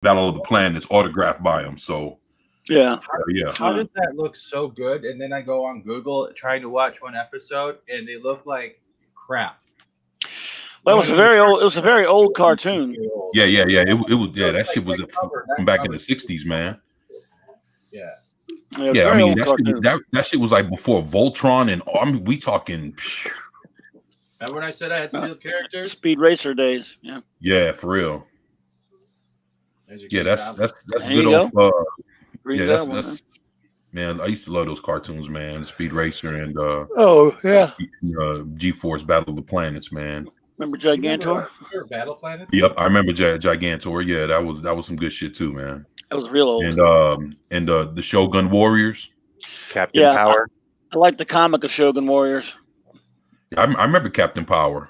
Battle of the Planets autographed by him. So Yeah. yeah. How does that look so good? And then I go on Google trying to watch one episode, and they look like crap. Well, it was a very old. It was a very old cartoon. Yeah. It was. Yeah, that shit was from back in the '60s, man. Yeah. Yeah, I mean that shit was like before Voltron, and I mean, we talking. Remember when I said I had sealed characters? Speed Racer days. Yeah. Yeah, for real. Yeah, that's There good you old. Green Yeah, Goblin, that's man. I used to love those cartoons, man. Speed Racer and oh yeah, G-Force Battle of the Planets, man. Remember Gigantor? Remember Battle Planets? Yep, I remember Gigantor. Yeah, that was some good shit too, man. That was real old. And the Shogun Warriors, Captain Power. I like the comic of Shogun Warriors. I remember Captain Power.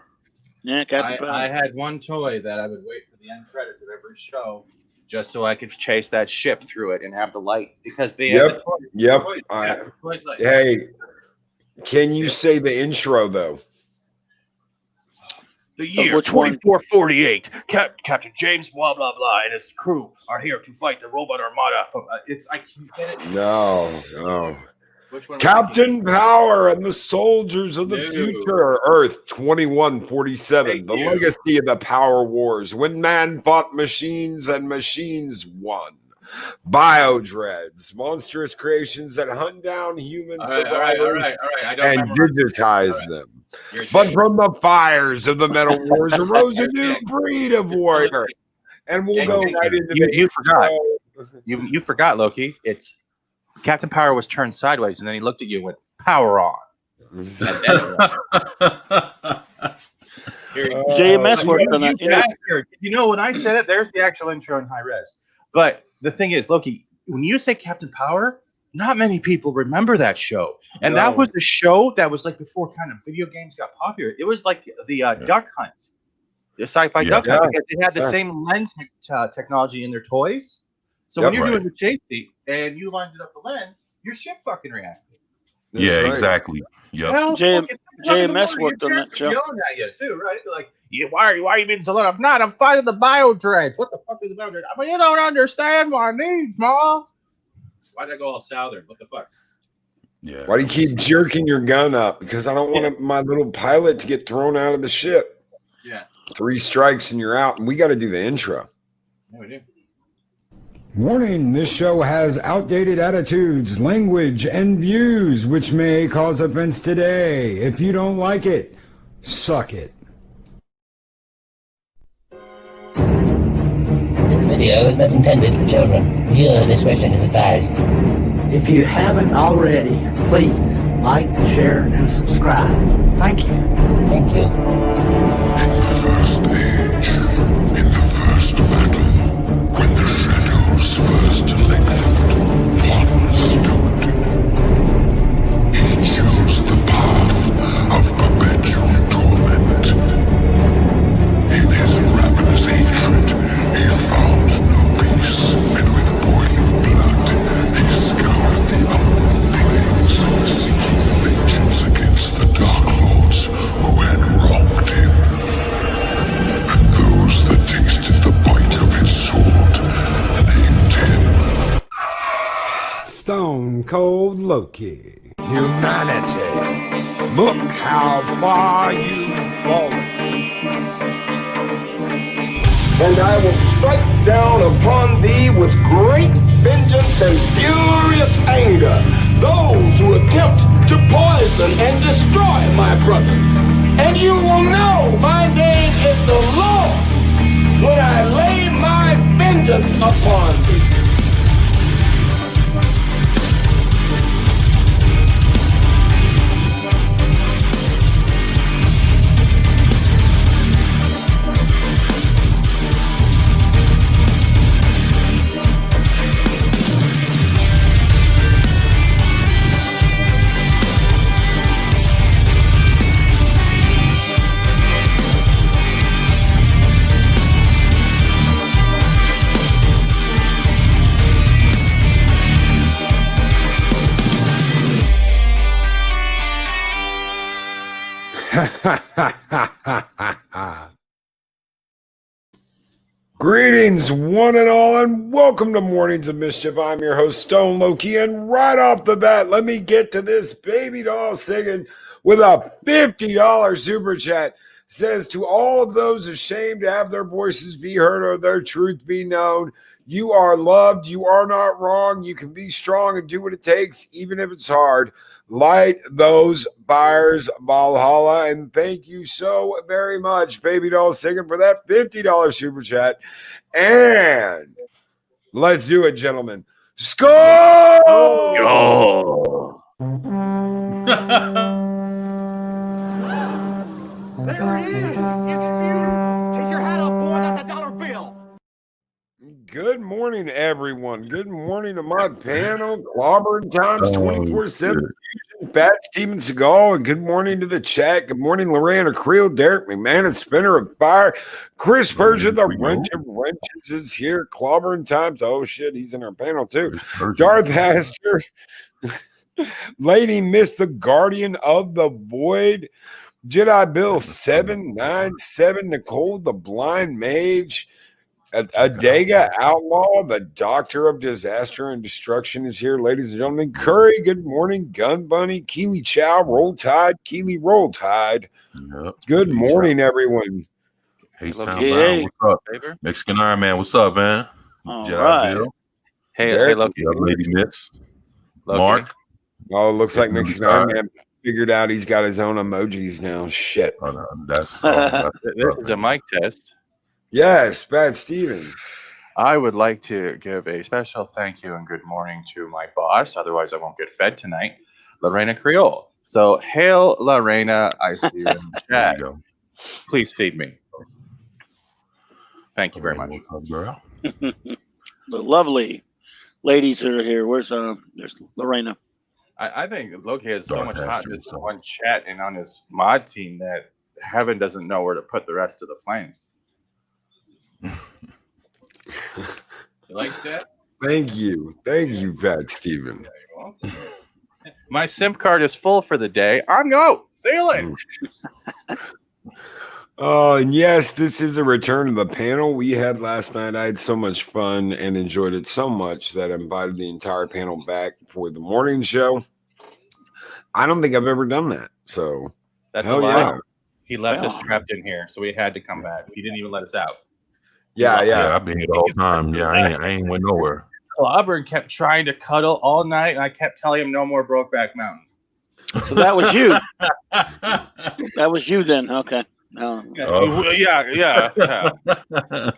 Yeah, Captain Power. I had one toy that I would wait for the end credits of every show, just so I could chase that ship through it and have the light, because they Yep. the toys like Hey, can you say the intro though? the year which one? 2448. Captain James blah blah blah and his crew are here to fight the robot armada. From I can't get it. No. Which one? Captain Power and the soldiers of the No. future. Earth 2147. Thank The you. legacy of the Power Wars. When man fought machines and machines won. Biodreads, monstrous creations that hunt down human All right. I don't and remember. digitize All them. You're But saying- from the fires of the Metal Wars arose a new breed of warrior. And we'll go right into you forgot. You forgot, Loki. It's Captain Power was turned sideways, and then he looked at you and went, "Power on." And then JMS worked on that. you bastard. You know, when I said it, there's the actual intro in high res. But the thing is, Loki, when you say Captain Power, not many people remember that show. And that was the show that was like before kind of video games got popular. It was like the Duck Hunt, the sci-fi Duck Hunt, because they had the same lens technology in their toys. So when you're doing the chase seat and you lined it up the lens, your ship fucking reacted. Yeah, exactly. Yep. JMS worked on that show. Yelling at you too, right? They're like, why are you being so loud? I'm not. I'm fighting the biodreads. What the fuck is the biodread? I mean, you don't understand my needs, Ma. Why'd I go all southern? What the fuck? Yeah. Why do you keep jerking your gun up? Because I don't want my little pilot to get thrown out of the ship. Yeah. 3 strikes and you're out. And we got to do the intro. Yeah, we do. Warning, this show has outdated attitudes, language, and views which may cause offense today. If you don't like it, suck it. This video is not intended for children. Viewer discretion is advised. If you haven't already, please like, share, and subscribe. Thank you. Thank you. In the first age, in the first battle, when the shadows first lengthened, one stood. He chose the path of perpetual torment. In his ravenous hatred, he found no peace, and with boiling blood, he scoured the upward plains, seeking vengeance against the Dark Lords who had wronged him. And those that tasted the bite of his sword named him Stone Cold Loki. Humanity, look how far you've fallen. And I will strike down upon thee with great vengeance and furious anger those who attempt to poison and destroy my brothers. And you will know my name is the Lord when I lay my vengeance upon thee. Greetings, one and all, and welcome to Mornings of Mischief. I'm your host, Stone Loki, and right off the bat, let me get to this baby doll singing with a $50 super chat. Says, to all of those ashamed to have their voices be heard or their truth be known, you are loved, you are not wrong, you can be strong and do what it takes, even if it's hard. Light those fires, Valhalla, and thank you so very much, Baby Doll Singing, for that $50 super chat. And let's do it, gentlemen. Score! Yo. There it is. It's you. Take your hat off, boy. That's a dollar bill. Good morning, everyone. Good morning to my panel, Clobbering Times 24/7. Fat Steven Seagal, and good morning to the chat. Good morning, Lorena Creel, Derek McMahon, Spinner of Fire, Chris Persia, the Wrench of Wrenches is here. Clobbering Times. Oh shit, he's in our panel too. Darth Haster, Lady Miss, the Guardian of the Void, Jedi Bill 797, Nicole, the Blind Mage. Adega Outlaw, the Doctor of Disaster and Destruction is here, ladies and gentlemen. Curry, good morning. Gun Bunny, Keely Chow, Roll Tide, Keely Roll Tide. Yep. Good morning, everyone. H-Town what's up? Mexican Iron Man, what's up, man? Jedi Bill. Hey, Loki. Lady Mitz. Mark. Oh, it looks like Mexican Iron Man figured out he's got his own emojis now. Shit. Oh, no, that's this is a mic test. Yes, Bad Steven. I would like to give a special thank you and good morning to my boss. Otherwise, I won't get fed tonight, Lorena Creole. So, hail, Lorena. I see you in the chat. Please feed me. Thank you very much. What's up, girl? The lovely ladies that are here. There's Lorena. I think Loki has so much hotness in one chat and on his mod team that heaven doesn't know where to put the rest of the flames. You like that? Thank you, Fat Steven. My SIM card is full for the day. I'm go sailing. Oh, and yes, this is a return to the panel we had last night. I had so much fun and enjoyed it so much that I invited the entire panel back for the morning show. I don't think I've ever done that. So that's hell a lie. yeah. He left us trapped in here, so we had to come back. He didn't even let us out. Yeah. I've been here the whole time. Yeah, I ain't went nowhere. Clobbering kept trying to cuddle all night, and I kept telling him no more Brokeback Mountain. So that was you. That was you then. Okay. Yeah.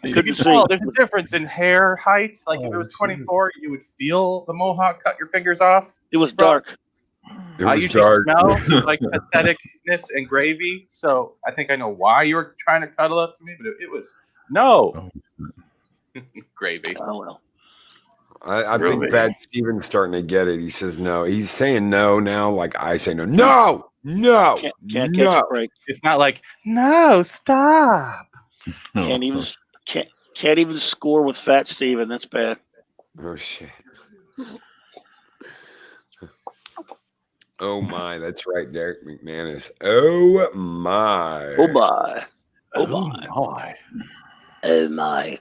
You can tell there's a difference in hair height. Like if it was 24, you would feel the mohawk cut your fingers off. It was dark. I usually smell like patheticness and gravy, so I think I know why you were trying to cuddle up to me, but it was no gravy. Oh well. I think Bad Steven's starting to get it. He says no. He's saying no now, like I say no. No. Can't catch a break. It's not like no, stop. Can't even score with Fat Steven. That's bad. Oh shit. Oh my, that's right, Derek McManus. Oh my. Oh my. Oh my. Oh my.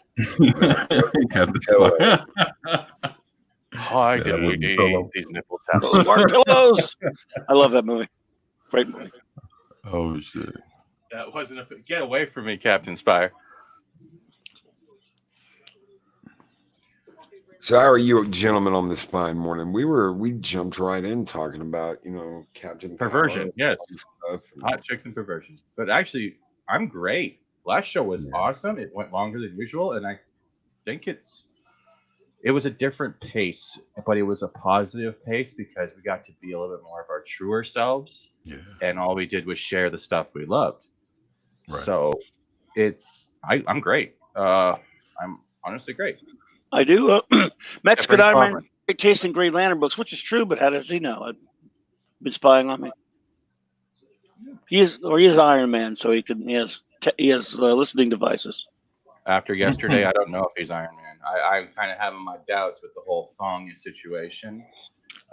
Hi, these nipple tassels. Smart pillows. I love that movie. Great movie. Oh shit. That wasn't get away from me, Captain Spire. So how are you gentlemen on this fine morning? We jumped right in talking about, Captain Perversion, yes. Stuff. Hot chicks and perversion. But actually, I'm great. Last show was awesome. It went longer than usual, and I think it was a different pace, but it was a positive pace because we got to be a little bit more of our truer selves. Yeah. And all we did was share the stuff we loved. Right. So I'm great. I'm honestly great. I do. Mexican Iron Man great taste in Green Lantern books, which is true, but how does he know? I've been spying on me. He is Iron Man, so he has listening devices. After yesterday, I don't know if he's Iron Man. I'm kind of having my doubts with the whole thong situation.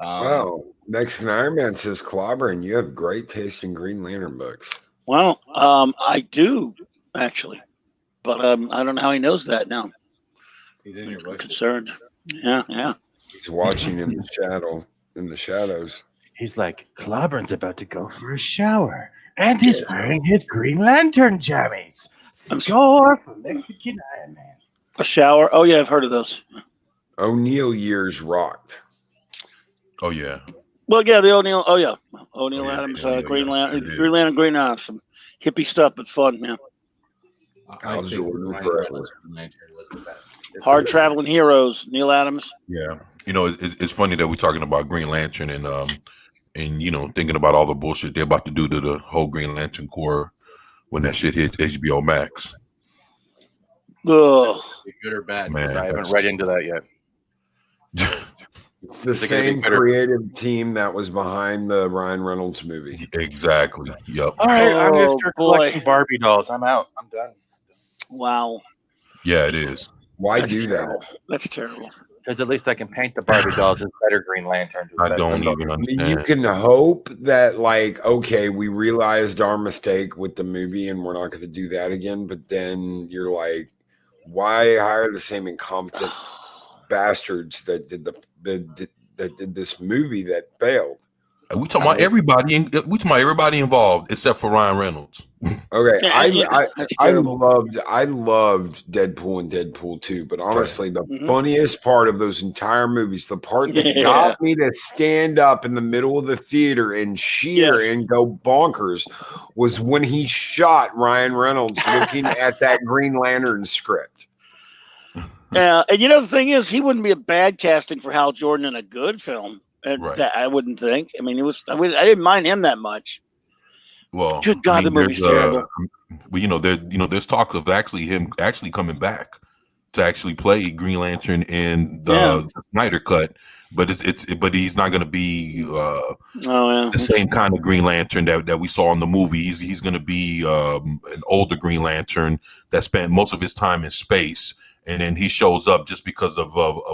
Wow. Mexican Iron Man says, Clobber, and you have great taste in Green Lantern books. Well, I do, actually. but I don't know how he knows that now. He's in your bush. Concerned. Yeah. He's watching in the shadows. He's like, Clobbern's about to go for a shower, and he's wearing his Green Lantern jammies. Score for Mexican Iron Man. A shower. Oh yeah, I've heard of those. O'Neill years rocked. Oh yeah. Well, yeah, the O'Neill. Oh yeah, O'Neill Adams, Green Lantern, Green Lantern, Green Lantern, some hippie stuff, but fun. Yeah. Al Jordan was the best. Hard traveling heroes, Neil Adams. Yeah, it's funny that we're talking about Green Lantern and thinking about all the bullshit they're about to do to the whole Green Lantern Corps when that shit hits HBO Max. Ugh. Good or bad? Man, I haven't read into that yet. It's the same creative team that was behind the Ryan Reynolds movie. Exactly. Yep. All right, I'm gonna start collecting Barbie dolls. I'm out. I'm done. Wow. Yeah, it is. Why do that? That's terrible. Because at least I can paint the Barbie dolls as better Green Lanterns. I don't even understand. You can hope that, okay, we realized our mistake with the movie and we're not going to do that again. But then you're like, why hire the same incompetent bastards that did that did this movie that failed? We talking about everybody. We talking about everybody involved except for Ryan Reynolds. Okay, I loved Deadpool and Deadpool 2, but honestly, the funniest part of those entire movies, the part that got me to stand up in the middle of the theater and cheer and go bonkers, was when he shot Ryan Reynolds looking at that Green Lantern script. Yeah, and the thing is, he wouldn't be a bad casting for Hal Jordan in a good film. That I wouldn't think. I mean, I didn't mind him that much. Well, good God, the movie's terrible. Well, there's talk of him coming back to actually play Green Lantern in the Snyder Cut, but but he's not going to be the same kind of Green Lantern that we saw in the movie. He's going to be an older Green Lantern that spent most of his time in space, and then he shows up just because of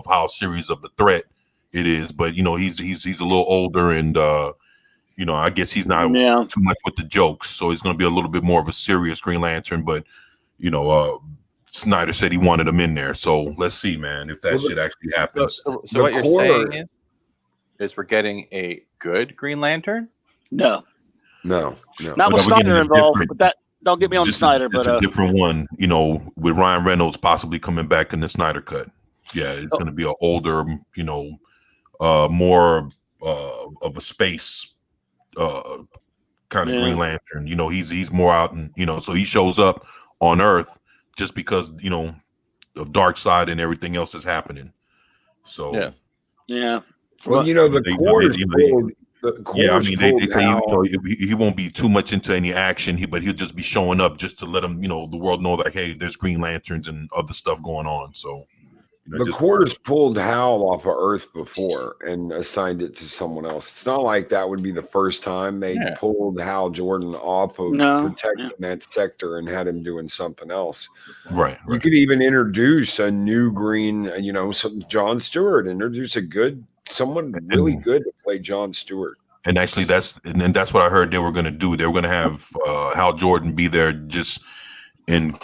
how serious of the threat it is. But he's a little older, and I guess he's not too much with the jokes, so he's going to be a little bit more of a serious Green Lantern. But Snyder said he wanted him in there, so let's see, man, if that shit actually happens. So what you're saying is we're getting a good Green Lantern? No. Not with Snyder involved. But that don't get me on Snyder, but a different one. With Ryan Reynolds possibly coming back in the Snyder Cut. Yeah, it's going to be an older, more of a space kind of Green Lantern. He's more out, and so he shows up on Earth just because of Darkseid and everything else that's happening. So yeah. Well, the Corps is pulled. They say he won't be too much into any action, but he'll just be showing up just to let him, the world know that, hey, there's Green Lanterns and other stuff going on. So. The Corps pulled Hal off of Earth before and assigned it to someone else. It's not like that would be the first time they pulled Hal Jordan off of protecting that sector and had him doing something else. Right. You could even introduce a new Green, John Stewart, introduce someone really good to play John Stewart. And actually, that's what I heard they were going to do. They were going to have Hal Jordan be there just in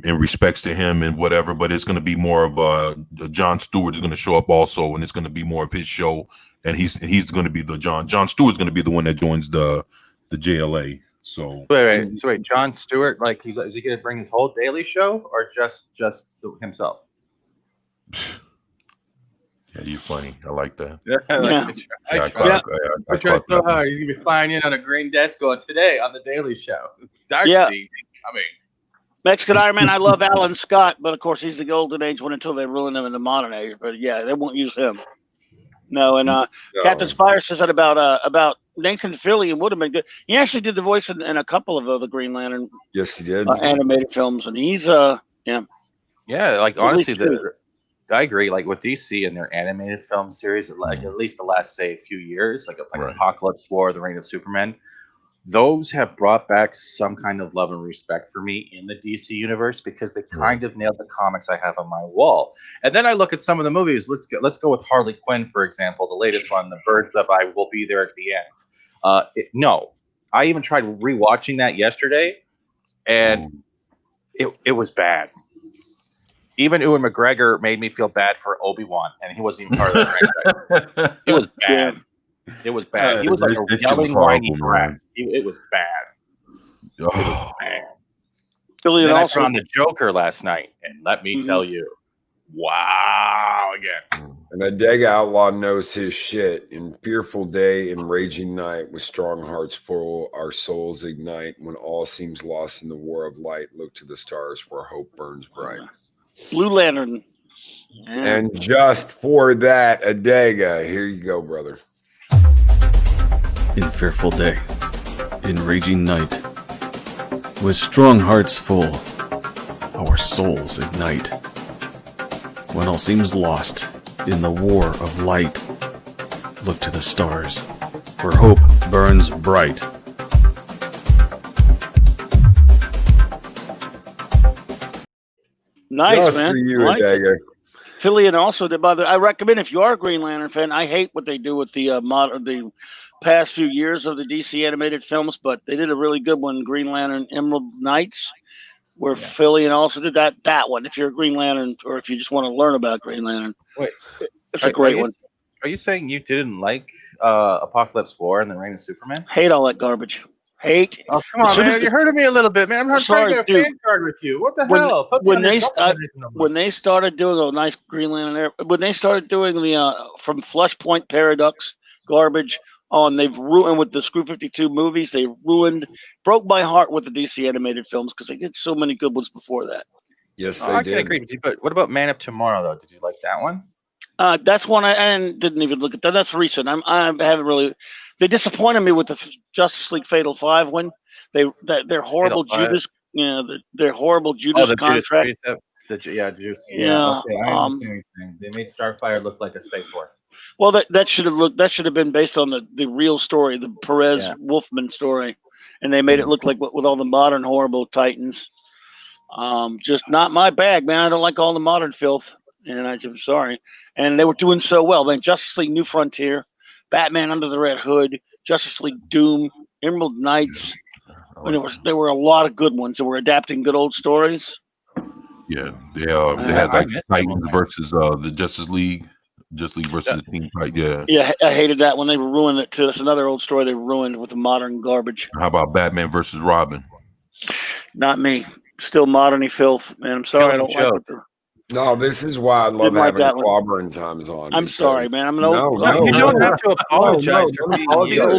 respects to him and whatever, but it's going to be more of John Stewart is going to show up also, and it's going to be more of his show, and he's going to be the John Stewart's going to be the one that joins the JLA. So wait, John Stewart, is he going to bring his whole Daily Show or just himself? Yeah, you're funny. I like that. I tried so hard. He's going to be flying in on a green desk going today on the Daily Show. Darkseid coming. Mexican Iron Man, I love Alan Scott, but of course he's the golden age one until they ruin him in the modern age. But they won't use him. No, and Captain Spire says that about Nathan Fillion would have been good. He actually did the voice in a couple of the Green Lantern. Yes, he did. Animated films, and he's honestly, I agree. With DC and their animated film series, at least the last few years, Apocalypse War, The Reign of Superman. Those have brought back some kind of love and respect for me in the DC universe because they kind of nailed the comics I have on my wall. And then I look at some of the movies. Let's go with Harley Quinn, for example, the latest one, The Birds of I Will Be There at the End. I even tried rewatching that yesterday, and it was bad. Even Ewan McGregor made me feel bad for Obi-Wan, and he wasn't even part of that franchise. It was bad. It was bad. He was like a yelling, whiny brat. It was bad. It was bad. And then I put on the Joker last night, and let me tell you, wow, again. And a Dega Outlaw knows his shit. In fearful day and raging night, with strong hearts full, our souls ignite. When all seems lost in the war of light, look to the stars where hope burns bright. Blue Lantern. Yeah. And just for that, Adega, here you go, brother. In fearful day, in raging night, with strong hearts full, our souls ignite. When all seems lost in the war of light, look to the stars, for hope burns bright. Nice, just man. For you, Adega. Philly, and also, I recommend if you are a Green Lantern fan. I hate what they do with the past few years of the DC animated films, but they did a really good one, Green Lantern Emerald Knights, where Philly and also did that one. If you're a Green Lantern, or if you just want to learn about Green Lantern, it's a great one. Are you saying you didn't like Apocalypse War and the Reign of Superman? Hate all that garbage. Hate. Oh, come on, man! You're hurting me a little bit, man. I'm trying to get a fan card with you. What the hell? When they started doing the nice Green Lantern, when they started doing the from Flashpoint Paradox garbage on, they've ruined with the Screw 52 movies. They broke my heart with the DC animated films because they did so many good ones before that. Yes, I can agree with you. But what about Man of Tomorrow, though? Did you like that one? That's one I didn't even look at that. That's recent. I haven't really. They disappointed me with the Justice League Fatal 5 one. Their horrible Judas. Their horrible Judas contract. Judas. Yeah. Okay, I understand what you're saying. They made Starfire look like a space war. Well, that should have been based on the real story, the Perez Wolfman story, and they made it look like with all the modern horrible Titans. Just not my bag, man. I don't like all the modern filth, and I'm sorry. And they were doing so well. Man, Justice League New Frontier, Batman Under the Red Hood, Justice League Doom, Emerald Knights. There were a lot of good ones that were adapting good old stories. Yeah, they had like Titans versus the Justice League versus the Teen Titans. Yeah, I hated that when they ruined it too. That's another old story they ruined with the modern garbage. How about Batman versus Robin? Not me. Still moderny filth, man. I'm sorry, I don't like it. No, this is why I love having clobbering times on. I'm sorry, man. I'm an old. No, you don't have to apologize for being old. No,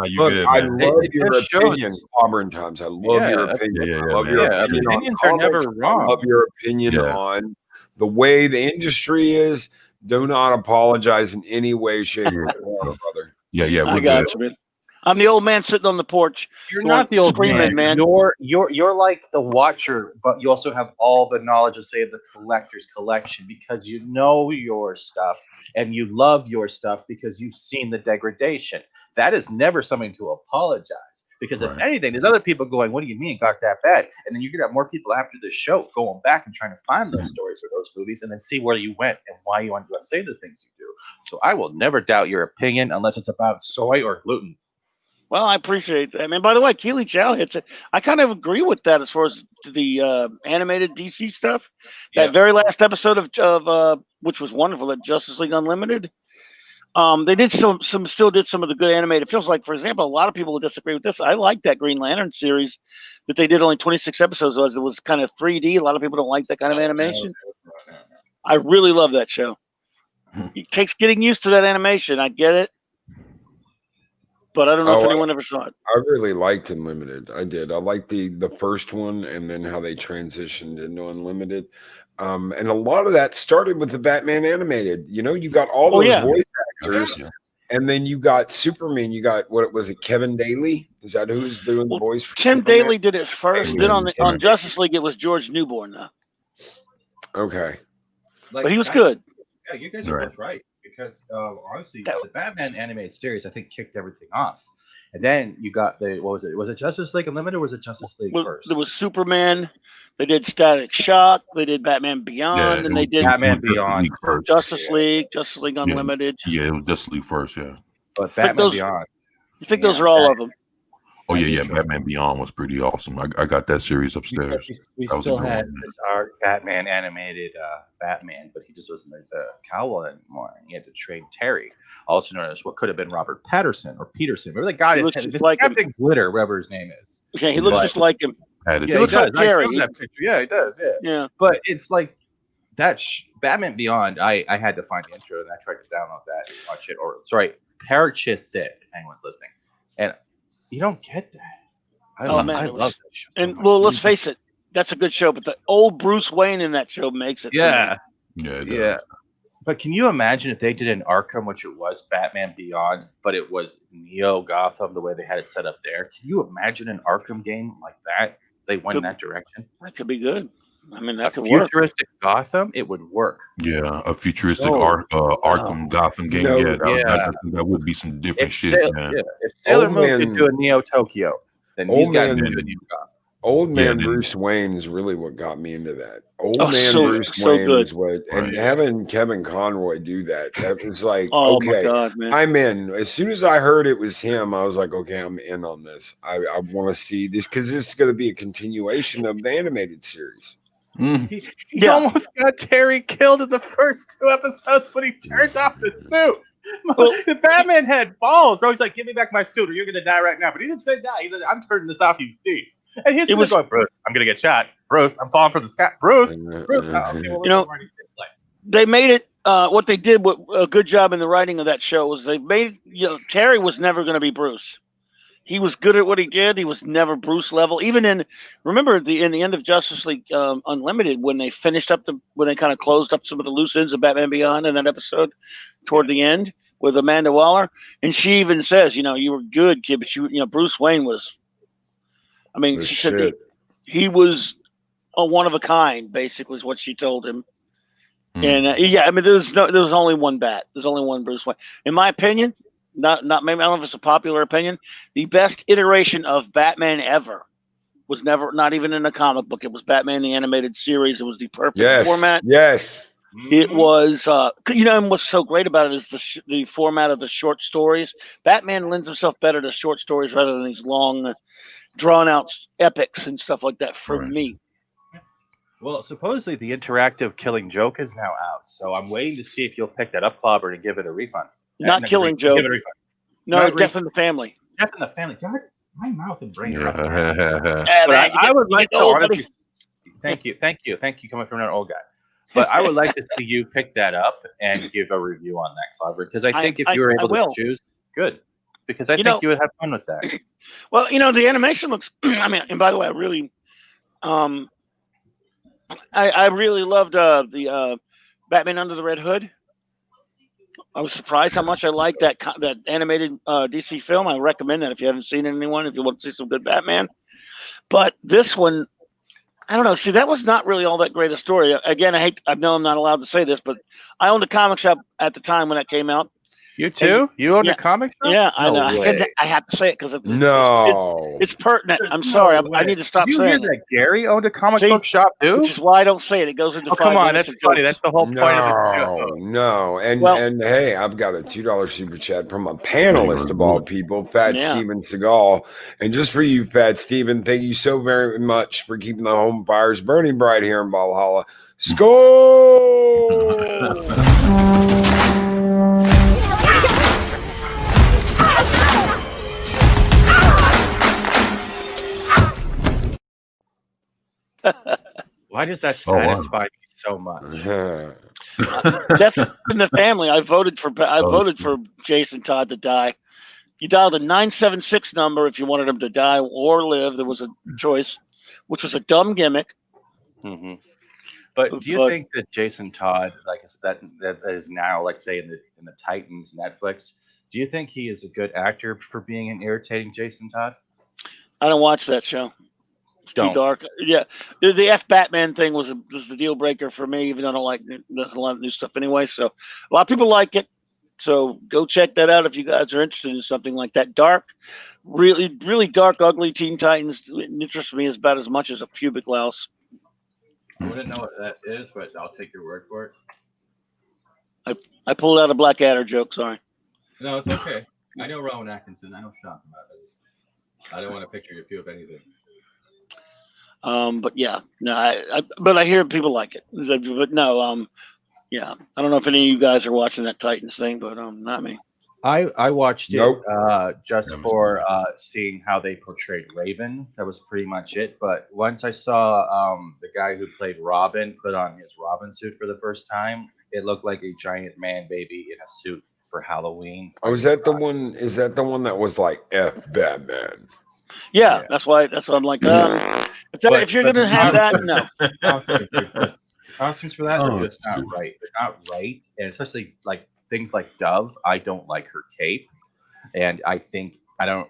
you good, I man. love your opinion, clobbering times. I love your opinion. I love your opinion. Opinions are never wrong. I love your opinion on the way the industry is. Do not apologize in any way, shape, or form, brother. Yeah, I got you, man. I'm the old man sitting on the porch. You're not the old man. You're like the watcher, but you also have all the knowledge of, say, the collector's collection, because you know your stuff and you love your stuff because you've seen the degradation. That is never something to apologize, because if anything, there's other people going, "What do you mean it got that bad?" And then you're gonna have more people after the show going back and trying to find those stories or those movies, and then see where you went and why you want to say the things you do. So I will never doubt your opinion unless it's about soy or gluten. Well, I appreciate that, man. By the way, Keely Chow hits it. I kind of agree with that as far as the animated DC stuff. That very last episode of which was wonderful, that Justice League Unlimited. They did still did some of the good animated. It feels like, for example, a lot of people would disagree with this. I like that Green Lantern series that they did only 26 episodes. It was kind of 3D. A lot of people don't like that kind of animation. I really love that show. It takes getting used to that animation. I get it. But I don't know if anyone ever saw it. I really liked Unlimited. I did. I liked the first one, and then how they transitioned into Unlimited. And a lot of that started with the Batman animated. You know, you got all those voice actors, and then you got Superman. You got, what was it, Kevin Daly? Is that who's doing the voice for Tim Superman? Daly did it first. Then on Justice League, it was George Newborn, though. Okay. But he was good. Yeah, you guys are both right. Because honestly, the Batman animated series, I think, kicked everything off. And then you got what was it? Was it Justice League Unlimited, or was it Justice League first? There was Superman. They did Static Shock. They did Batman Beyond, and they did Batman Beyond, Justice League Unlimited. Yeah, it was Justice League first. Yeah, but Batman Beyond. You think those are all of them? Oh yeah. Batman Beyond was pretty awesome. I got that series upstairs. We That was a still good had one, man. this our Batman animated Batman, but he just wasn't the Cowell anymore. He had to train Terry, also known as what could have been Robert Patterson or Peterson. Remember that guy? He His looks head, just just like him. Captain Glitter, whatever his name is. Yeah, he looks just like him. Yeah, He looks like does. I Terry. showed that picture. Yeah, he does. Yeah. Yeah. But it's like that Batman Beyond. I had to find the intro and I tried to download that and watch it. Or sorry, purchase it. If anyone's listening, and you don't get that. I love that show. And well, let's face it, that's a good show. But the old Bruce Wayne in that show makes it. Yeah. Yeah. But can you imagine if they did an Arkham, which it was Batman Beyond, but it was Neo Gotham, the way they had it set up there? Can you imagine an Arkham game like that? They went in that direction. That could be good. I mean, that a could work. futuristic Gotham, it would work. Yeah, a futuristic Arkham Gotham game. That would be some different shit, man. If Sailor Moon could do a Neo Tokyo, then these guys can do a Neo Gotham. Old man Bruce Wayne is really what got me into that. Bruce so Wayne good. is what, and having Kevin Conroy do that was like, oh okay, my God, man. I'm in. As soon as I heard it was him, I was like, okay, I'm in on this. I want to see this because this is going to be a continuation of the animated series. He almost got Terry killed in the first 2 episodes when he turned off the suit. The Batman had balls, bro. He's like, give me back my suit or you're going to die right now. But he didn't say die. He said, I'm turning this off, you thief. And he's going, Bruce, I'm going to get shot. Bruce, I'm falling from the sky. Bruce. They made it, what they did, a good job in the writing of that show was they made, Terry was never going to be Bruce. He was good at what he did. He was never Bruce level. Even in the end of Justice League Unlimited, when they finished up when they kind of closed up some of the loose ends of Batman Beyond in that episode toward the end with Amanda Waller, and she even says, you were good, kid, but Bruce Wayne was. I mean, she said he was a one of a kind. Basically, is what she told him. And I mean, there was only one Bat. There's only one Bruce Wayne, in my opinion. Not maybe I don't know if it's a popular opinion. The best iteration of Batman ever was not even in a comic book. It was Batman the animated series. It was the perfect format. Yes. It was and what's so great about it is the format of the short stories. Batman lends himself better to short stories rather than these long, drawn out epics and stuff like that for me. Well, supposedly the interactive Killing Joke is now out, so I'm waiting to see if you'll pick that up, Clobber, and give it a refund. Not Killing Joke. Give it a refund. No, Death in the Family. Death in the Family. God, my mouth and brain. Yeah. But I would like to honestly. Thank you, coming from an old guy. But I would like to see you pick that up and give a review on that, Clobber, because I think if you were able to choose, good, because I think you would have fun with that. Well, the animation looks. I mean, and by the way, I really, I really loved the Batman Under the Red Hood. I was surprised how much I liked that animated DC film. I recommend that if you haven't seen it, anyone, if you want to see some good Batman. But this one, I don't know. See, that was not really all that great a story. Again, I know I'm not allowed to say this, but I owned a comic shop at the time when that came out. You too? You owned a comic shop? Yeah, I know. I have to say it because it's pertinent. I'm sorry. I need to stop saying it. You hear that Gary owned a comic book shop too? Which is why I don't say it. It goes into 5 come on, minutes that's funny. That's the whole point of the show. No. And hey, I've got a $2 super chat from a panelist of all people, Fat Steven Seagal. And just for you, Fat Steven, thank you so very much for keeping the home fires burning bright here in Valhalla. Skol! Why does that satisfy me so much? Death in the Family. I voted for Jason Todd to die. You dialed a 976 number if you wanted him to die or live. There was a choice, which was a dumb gimmick. Mm-hmm. But do you think that Jason Todd, like that is now, like say in the Titans Netflix, do you think he is a good actor for being an irritating Jason Todd? I don't watch that show. It's too dark. Yeah, the F Batman thing was the deal breaker for me, even though I don't like a lot of new stuff anyway. So a lot of people like it. So go check that out if you guys are interested in something like that. Dark, really, really dark, ugly Teen Titans interests me about as much as a pubic louse. I wouldn't know what that is, but I'll take your word for it. I pulled out a Blackadder joke. Sorry. No, it's okay. I know Rowan Atkinson. I know Sean about this. I don't want to picture your pew of anything. But yeah, no, but I hear people like it. But no, yeah, I don't know if any of you guys are watching that Titans thing, but not me. I watched Nope. it just for seeing how they portrayed Raven. That was pretty much it. But once I saw the guy who played Robin put on his Robin suit for the first time, it looked like a giant man baby in a suit for Halloween. Oh, is that the one? Is that the one that was like F Batman? Yeah, that's why I'm like, if you're gonna have that, no. Costumes for that are just not right. They're not right, and especially like things like Dove. I don't like her cape, and I don't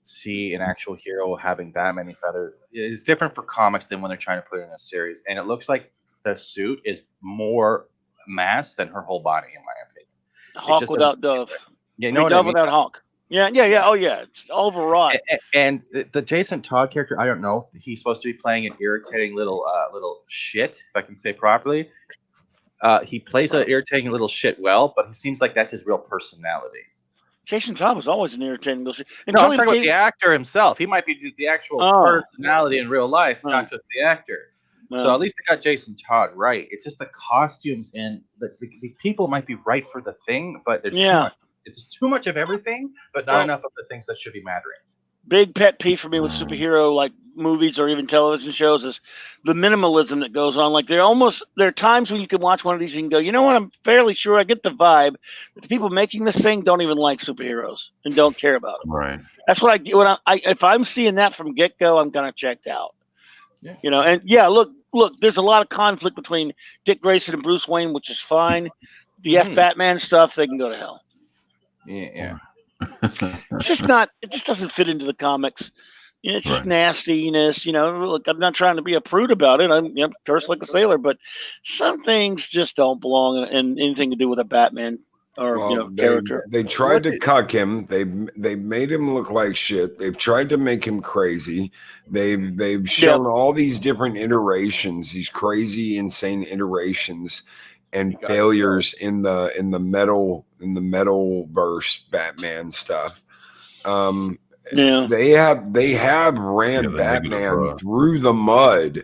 see an actual hero having that many feathers. It's different for comics than when they're trying to put it in a series, and it looks like the suit is more mass than her whole body, in my opinion. Hawk without Dove. Yeah, no, Dove without Hawk. Yeah. Oh yeah, it's overwrought. And the Jason Todd character, I don't know if he's supposed to be playing an irritating little shit, if I can say properly. He plays an irritating little shit well, but he seems like that's his real personality. Jason Todd was always an irritating little shit. No, I'm talking about the actor himself. He might be the actual personality in real life, not just the actor. So at least they got Jason Todd right. It's just the costumes and the people might be right for the thing, but there's too much. It's just too much of everything, but not enough of the things that should be mattering. Big pet peeve for me with superhero like movies or even television shows is the minimalism that goes on. Like there are times when you can watch one of these and you can go, you know what? I'm fairly sure I get the vibe that the people making this thing don't even like superheroes and don't care about them. Right. That's what I get when if I'm seeing that from get go, I'm kind of checked out. Yeah. You know, and yeah, look, there's a lot of conflict between Dick Grayson and Bruce Wayne, which is fine. The F Batman stuff, they can go to hell. Yeah. It's just not. It just doesn't fit into the comics. You know, it's just nastiness. You know, look, I'm not trying to be a prude about it. I'm cursed like a sailor, but some things just don't belong in anything to do with a Batman or character. They tried to cuck him. They made him look like shit. They've tried to make him crazy. They've shown all these different iterations, these crazy, insane iterations and failures in the metal verse Batman stuff. They have ran Batman through the mud,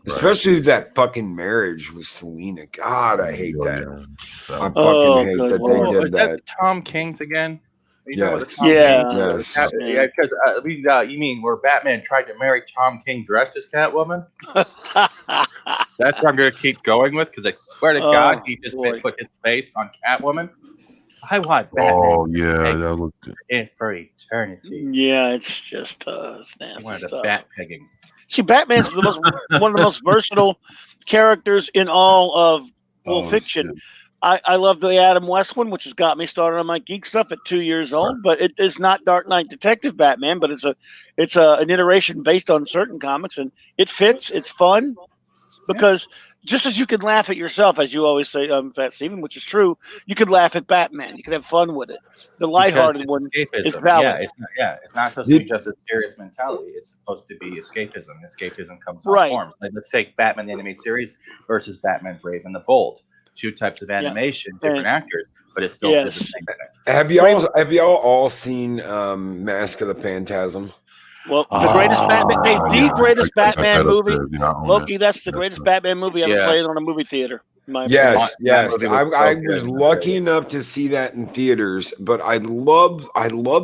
especially that fucking marriage with Selena. God, I hate that. I fucking hate that they did that. Tom King's again. Yes. Yes. Yeah, because you mean where Batman tried to marry Tom King dressed as Catwoman? That's what I'm going to keep going with, because I swear to God, he just put his face on Catwoman. I want Batman. Oh yeah, that looked good. In for eternity. Yeah, it's just it's nasty one of the stuff. bat pegging. See, Batman's one of the most versatile characters in all of fiction. Shit. I love the Adam West one, which has got me started on my geek stuff at 2 years old. But it is not Dark Knight Detective Batman, but it's an iteration based on certain comics, and it fits. It's fun because just as you can laugh at yourself, as you always say, Fat Steven, which is true, you could laugh at Batman. You could have fun with it. The lighthearted one is valid. It's not supposed to be just a serious mentality. It's supposed to be escapism. Escapism comes in forms. Like, let's say Batman the Animated Series versus Batman Brave and the Bold. Two types of animation, different actors, but it still did the same thing. Have y'all all seen Mask of the Phantasm? Well, the greatest Batman movie. Loki, that's the greatest Batman movie ever played on a movie theater. Yes. I was lucky enough to see that in theaters, but I love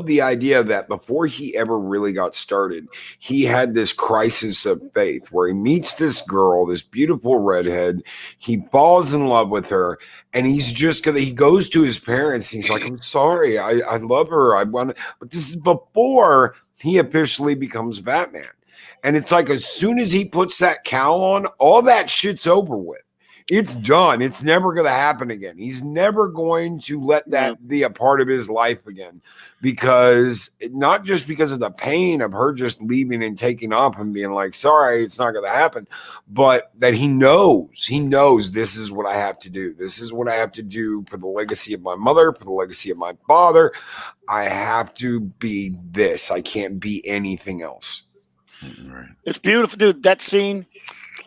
the idea that before he ever really got started, he had this crisis of faith where he meets this girl, this beautiful redhead. He falls in love with her, and he goes to his parents. And he's like, "I'm sorry, I love her. I want," but this is before he officially becomes Batman. And it's like as soon as he puts that cowl on, all that shit's over with. It's done. It's never going to happen again. He's never going to let that be a part of his life again, because not just because of the pain of her just leaving and taking off and being like, sorry, it's not going to happen, but that he knows this is what I have to do. This is what I have to do for the legacy of my mother, for the legacy of my father. I have to be this. I can't be anything else. Right. It's beautiful, dude. That scene,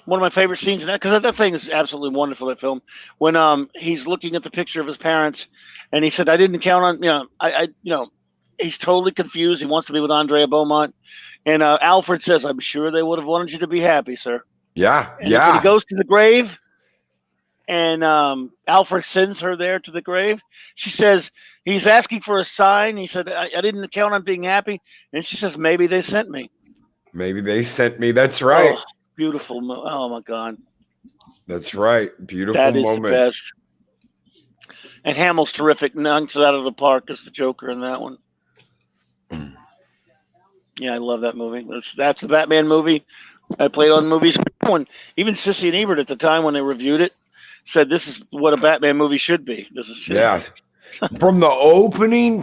one of my favorite scenes in that, because that thing is absolutely wonderful, that film, when he's looking at the picture of his parents and he said, I didn't count on, he's totally confused. He wants to be with Andrea Beaumont. And Alfred says, I'm sure they would have wanted you to be happy, sir. Yeah. And when he goes to the grave and Alfred sends her there to the grave, she says, he's asking for a sign. He said, I didn't count on being happy. And she says, maybe they sent me. Maybe they sent me. That's right. Oh, beautiful. Oh, my God. That's right. Beautiful that is moment. The best. And Hamill's terrific. Knocks it out of the park as the Joker in that one. Yeah, I love that movie. That's the Batman movie. I played on movies. Even Sissy and Ebert at the time when they reviewed it said this is what a Batman movie should be. This is from the opening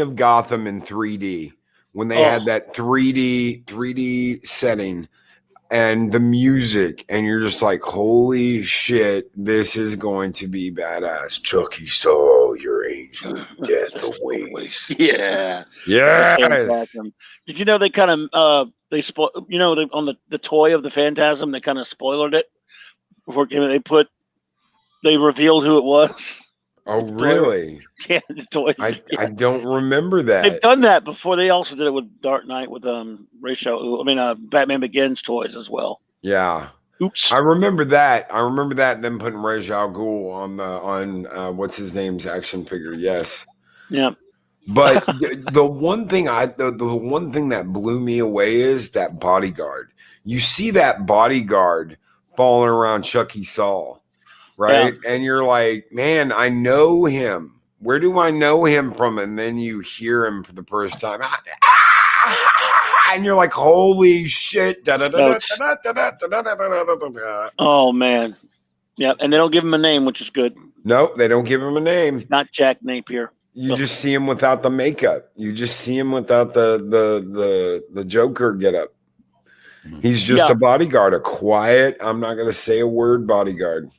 of Gotham in 3D, when they had that 3D setting and the music, and you're just like, holy shit, this is going to be badass. Chucky saw your angel death awaits. Yeah. Yes. Did you know they kind of they on the toy of the Phantasm, they kind of spoiled it before they revealed who it was. Oh, really? Yeah, the toy. I don't remember that. They've done that before. They also did it with Dark Knight with Batman Begins toys as well. Yeah. Oops. I remember that. And then putting Ra's al Ghul on what's his name's action figure. Yes. Yeah. But the one thing that blew me away is that bodyguard. You see that bodyguard following around Chucky Saul. Right. Yeah. And you're like, man, I know him. Where do I know him from? And then you hear him for the first time. And you're like, holy shit. Oh, man. Yeah. And they don't give him a name, which is good. Nope. They don't give him a name. It's not Jack Napier. You just see him without the makeup. You just see him without the Joker getup. He's just a bodyguard, a quiet, I'm not going to say a word bodyguard.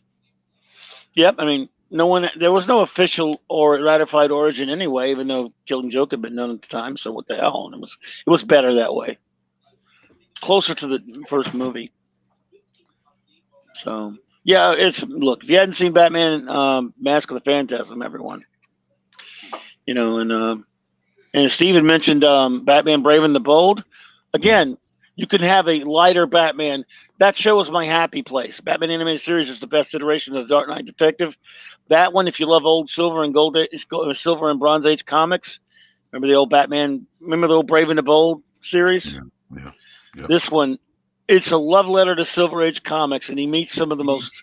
Yep, I mean, there was no official or ratified origin anyway, even though Killing Joke had been known at the time. So what the hell? And it was better that way, closer to the first movie. So yeah, look. If you hadn't seen Batman, Mask of the Phantasm, everyone, and Steven mentioned Batman Brave and the Bold. Again, you can have a lighter Batman. That show is my happy place. Batman Animated Series is the best iteration of the Dark Knight Detective. That one, if you love old Silver and Silver and Bronze Age comics, remember the old Batman? Remember the old Brave and the Bold series? Yeah. This one, it's a love letter to Silver Age comics, and he meets some of the most.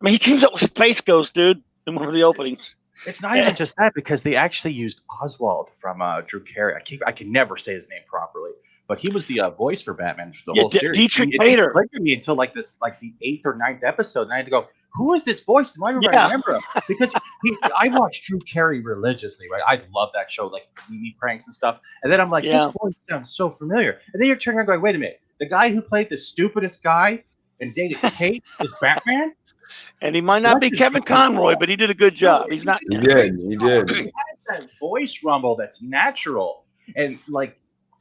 I mean, he teams up with Space Ghost, dude, in one of the openings. It's not even just that, because they actually used Oswald from Drew Carey. I can never say his name properly. But he was the voice for Batman for the whole series. Dietrich Bader. It clicked with me until like the 8th or 9th episode, and I had to go, "Who is this voice? Why do I remember him?" Because I watched Drew Carey religiously, right? I love that show, like Mimi pranks and stuff. And then I'm like, this voice sounds so familiar. And then you're turning around going, "Wait a minute, the guy who played the stupidest guy and dated Kate is Batman." And he might not be Kevin Conroy, but he did a good job. He's not. He did. He has that voice rumble that's natural, and like.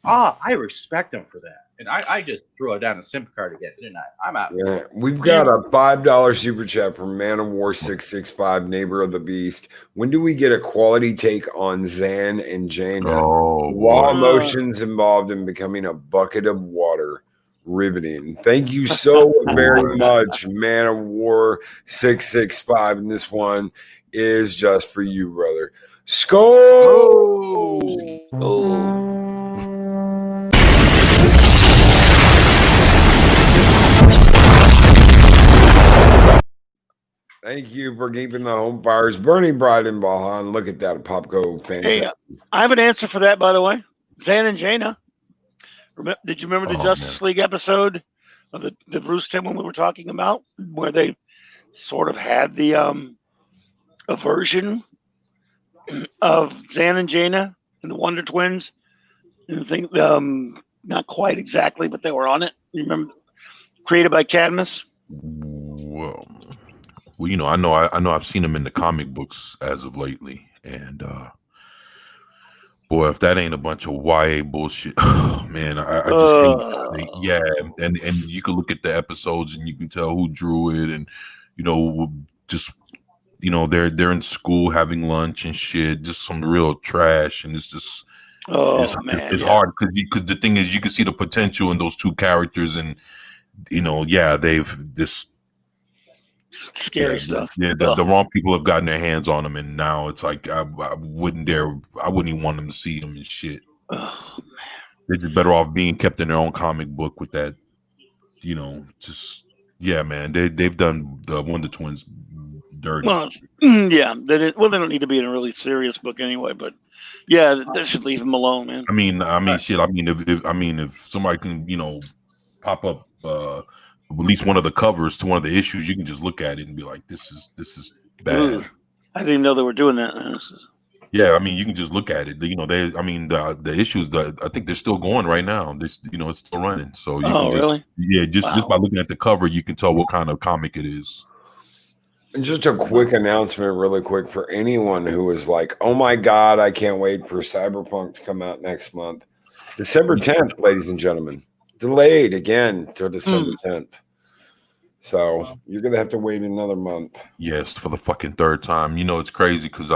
I respect him for that. And I just threw it down a SIM card again, didn't I? I'm out. Yeah, we've got a $5 super chat from Man of War 665, Neighbor of the Beast. When do we get a quality take on Zan and Jaina? Raw emotions involved in becoming a bucket of water. Riveting. Thank you so very much, Man of War 665. And this one is just for you, brother. Skull! Thank you for keeping the home fires burning bright in Bahan. Look at that, Popco fan. Hey, I have an answer for that, by the way. Zan and Jaina. Did you remember the Justice League episode of the Bruce Timm one we were talking about, where they sort of had the a version of Zan and Jaina and the Wonder Twins? And I think not quite exactly, but they were on it. You remember? Created by Cadmus. Well, I know I've seen them in the comic books as of lately, and boy, if that ain't a bunch of YA bullshit, oh man, I just hate. Yeah, and you can look at the episodes and you can tell who drew it, and just they're in school having lunch and shit, just some real trash, and it's just it's hard because the thing is you can see the potential in those two characters, and they've this scary stuff. Yeah, the wrong people have gotten their hands on them, and now it's like I wouldn't even want them to see them and shit. Oh, They're just better off being kept in their own comic book with that, man. They've done the Wonder Twins dirty. Well, yeah, they don't need to be in a really serious book anyway. But yeah, they should leave them alone, man. I mean, shit. If somebody can, pop up at least one of the covers to one of the issues, you can just look at it and be like, "This is bad." Ugh. I didn't even know they were doing that. Yeah, I mean, you can just look at it. The issues. I think they're still going right now. It's still running. So you can just, really? Yeah, just by looking at the cover, you can tell what kind of comic it is. And just a quick announcement, really quick, for anyone who is like, "Oh my God, I can't wait for Cyberpunk to come out next month." December 10th, ladies and gentlemen. Delayed again to December 10th. So you're going to have to wait another month. Yes, for the fucking third time. It's crazy because,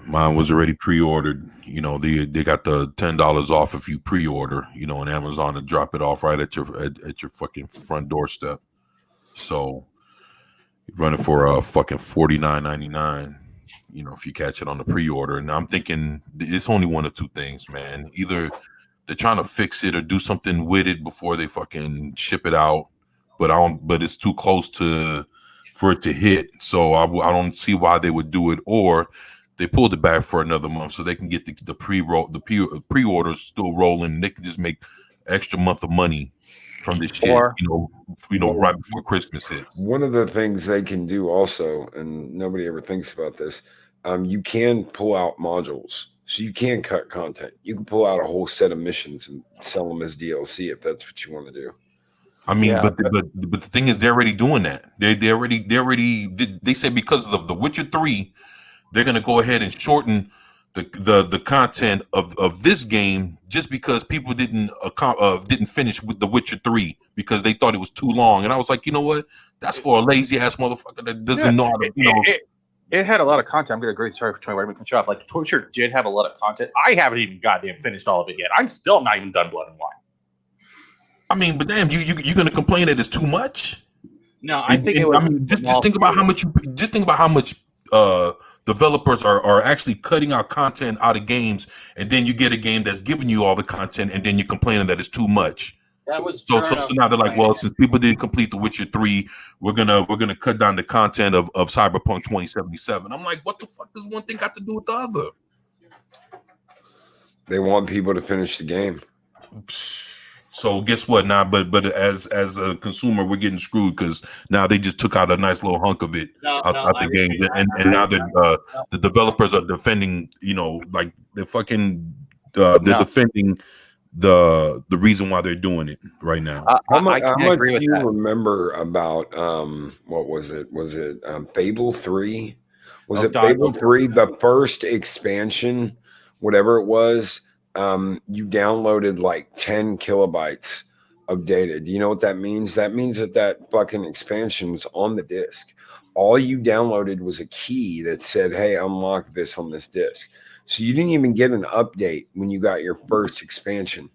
mine was already pre-ordered. They got the $10 off if you pre-order, on Amazon to drop it off right at your fucking front doorstep. So you're running for fucking $49.99, if you catch it on the pre-order. And I'm thinking it's only one of two things, man. Either they're trying to fix it or do something with it before they fucking ship it out, but it's too close for it to hit. So I don't see why they would do it, or they pulled it back for another month so they can get the pre-orders still rolling. They can just make extra month of money from this shit, right before Christmas hits. One of the things they can do also, and nobody ever thinks about this, you can pull out modules. So you can cut content. You can pull out a whole set of missions and sell them as DLC if that's what you want to do. I mean, but the thing is, they're already doing that. They said because of The Witcher 3, they're gonna go ahead and shorten the content of this game just because people didn't finish with The Witcher 3 because they thought it was too long. And I was like, you know what? That's for a lazy ass motherfucker that doesn't know how to, It had a lot of content. I'm going to agree. Sorry for 20. I didn't shut up. Like, Twitcher did have a lot of content. I haven't even goddamn finished all of it yet. I'm still not even done Blood and Wine. I mean, but damn, you're going to complain that it's too much? No, I think it was. I mean, just think about how much developers are actually cutting out content out of games, and then you get a game that's giving you all the content, and then you're complaining that it's too much. That was so now they're like, well, since people didn't complete The Witcher 3, we're gonna cut down the content of Cyberpunk 2077. I'm like, what the fuck does one thing got to do with the other? They want people to finish the game. So guess what? Now, but as a consumer, we're getting screwed because now they just took out a nice little hunk of it out the game, and now that the developers are defending, like they're fucking they're defending the reason why they're doing it right now. How much do you remember about what was it? Was it Fable 3? Was it Fable 3? The first expansion, whatever it was, you downloaded like 10 kilobytes of data. Do you know what that means? That means that fucking expansion was on the disc. All you downloaded was a key that said, hey, unlock this on this disc. So you didn't even get an update when you got your first expansion.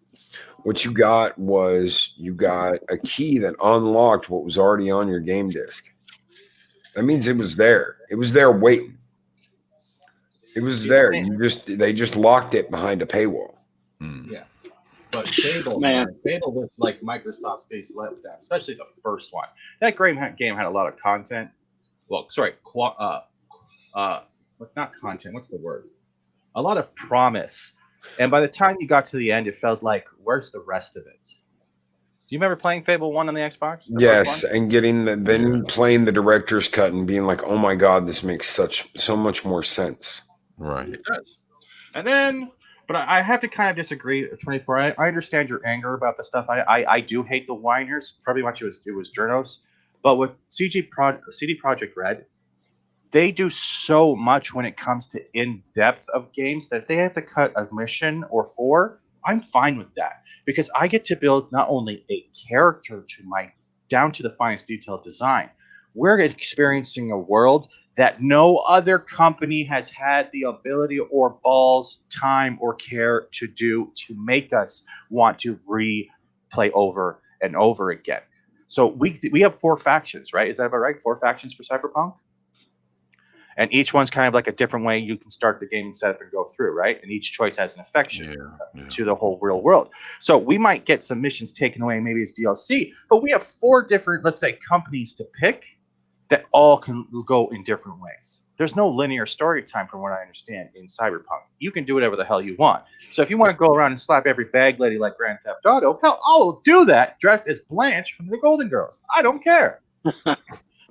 What you got was a key that unlocked what was already on your game disc. That means it was there. It was there waiting. It was there. They just locked it behind a paywall. Yeah. But Fable was like Microsoft's biggest letdown, especially the first one. That game had a lot of content. Well, sorry, what's not content? What's the word? A lot of promise. And by the time you got to the end, it felt like, where's the rest of it? Do you remember playing Fable 1 on the Xbox? Yes, and then playing the director's cut and being like, oh my God, this makes so much more sense. Right. It does. And then, but I have to kind of disagree, 24. I understand your anger about the stuff. I do hate the whiners. Probably much it was journos. But with CD Projekt Red, they do so much when it comes to in-depth of games that if they have to cut a mission or 4, I'm fine with that because I get to build not only a character down to the finest detailed design, we're experiencing a world that no other company has had the ability or balls, time, or care to do to make us want to replay over and over again. So we have 4 factions, right? Is that about right? 4 factions for Cyberpunk? And each one's kind of like a different way you can start the game and set up and go through, right? And each choice has an affection to the whole real world. So we might get some missions taken away, maybe it's DLC, but we have 4 different, let's say, companies to pick that all can go in different ways. There's no linear story time from what I understand in Cyberpunk. You can do whatever the hell you want. So if you want to go around and slap every bag lady like Grand Theft Auto, hell, I'll do that dressed as Blanche from the Golden Girls. I don't care.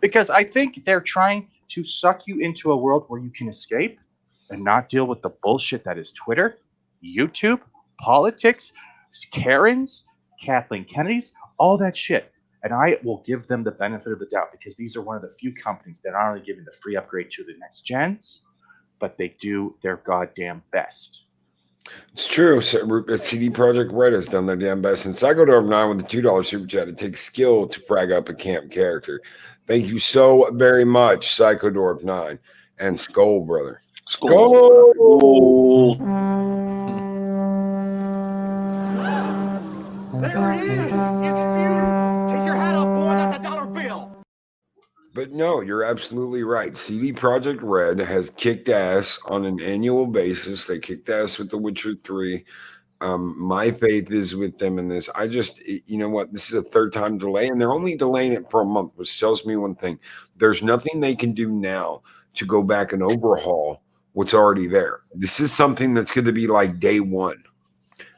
Because I think they're trying to suck you into a world where you can escape and not deal with the bullshit that is Twitter, YouTube, politics, Karens, Kathleen Kennedys, all that shit. And I will give them the benefit of the doubt because these are one of the few companies that aren't only giving the free upgrade to the next gens, but they do their goddamn best. It's true. CD Projekt Red has done their damn best. And Psychodorm 9 with the $2 super chat. It takes skill to frag up a camp character. Thank you so very much, Psychodorm 9 and Skull Brother. Skull! There it is! It's you! Take your hat off, boy, that's a dollar bill! But no, you're absolutely right. CD Projekt Red has kicked ass on an annual basis. They kicked ass with The Witcher 3. My faith is with them in this. You know what? This is a 3rd time delay, and they're only delaying it for a month, which tells me one thing. There's nothing they can do now to go back and overhaul what's already there. This is something that's going to be like day one.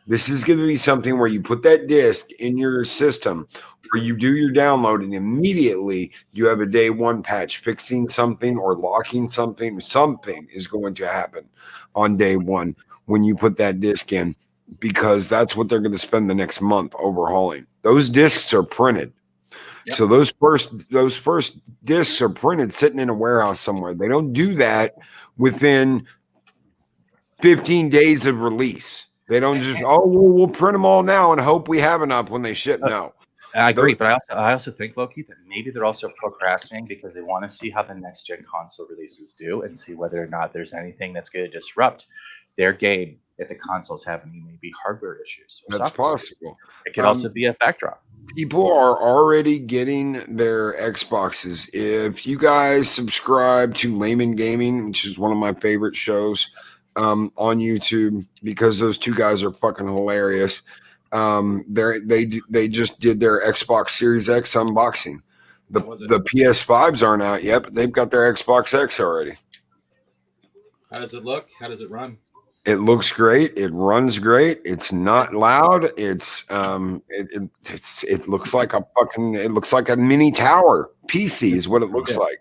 This is going to be something where you put that disc in your system, where you do your download, and immediately you have a day one patch fixing something or locking something. Something is going to happen on day one when you put that disc in, because that's what they're going to spend the next month overhauling. Those discs are printed. Yep. So those first discs are printed sitting in a warehouse somewhere. They don't do that within 15 days of release. They don't just, we'll print them all now and hope we have enough when they ship. No. I agree, but I also think, Loki, that maybe they're also procrastinating because they want to see how the next gen console releases do and see whether or not there's anything that's going to disrupt their game if the consoles have any maybe hardware issues. That's possible. It could also be a backdrop. People are already getting their Xboxes. If you guys subscribe to Layman Gaming, which is one of my favorite shows on YouTube, because those 2 guys are fucking hilarious. They just did their Xbox Series X unboxing. The PS5s aren't out yet, but they've got their Xbox X already. How does it look? How does it run? It looks great. It runs great. It's not loud. It looks like a mini tower PC is what it looks like.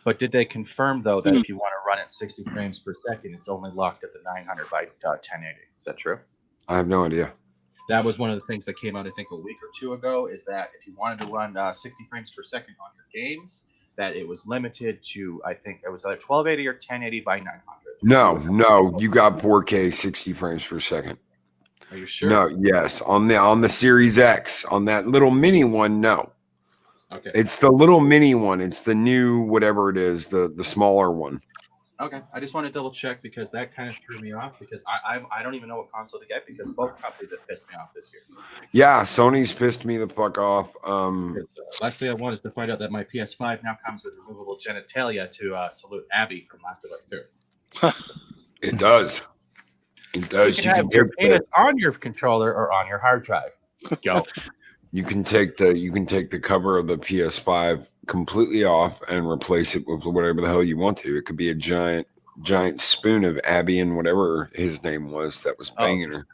But did they confirm though that if you want to run at 60 frames per second, it's only locked at the 900 by 1080? Is that true? I have no idea. That was one of the things that came out, I think, a week or 2 ago, is that if you wanted to run 60 frames per second on your games, that it was limited to, I think it was either 1280 or 1080 by 900. No, you got 4K 60 frames per second. Are you sure? No, yes. On the Series X, on that little mini one, no. Okay. It's the little mini one. It's the new whatever it is, the smaller one. Okay, I just want to double check because that kind of threw me off because I don't even know what console to get because both companies have pissed me off this year. Yeah, Sony's pissed me the fuck off. Last thing I want is to find out that my PS5 now comes with removable genitalia to salute Abby from Last of Us 2. It does. It does. You can have your penis on your controller or on your hard drive. Go. You can take the cover of the PS5 completely off and replace it with whatever the hell you want to. It could be a giant spoon of Abby and whatever his name was that was banging her.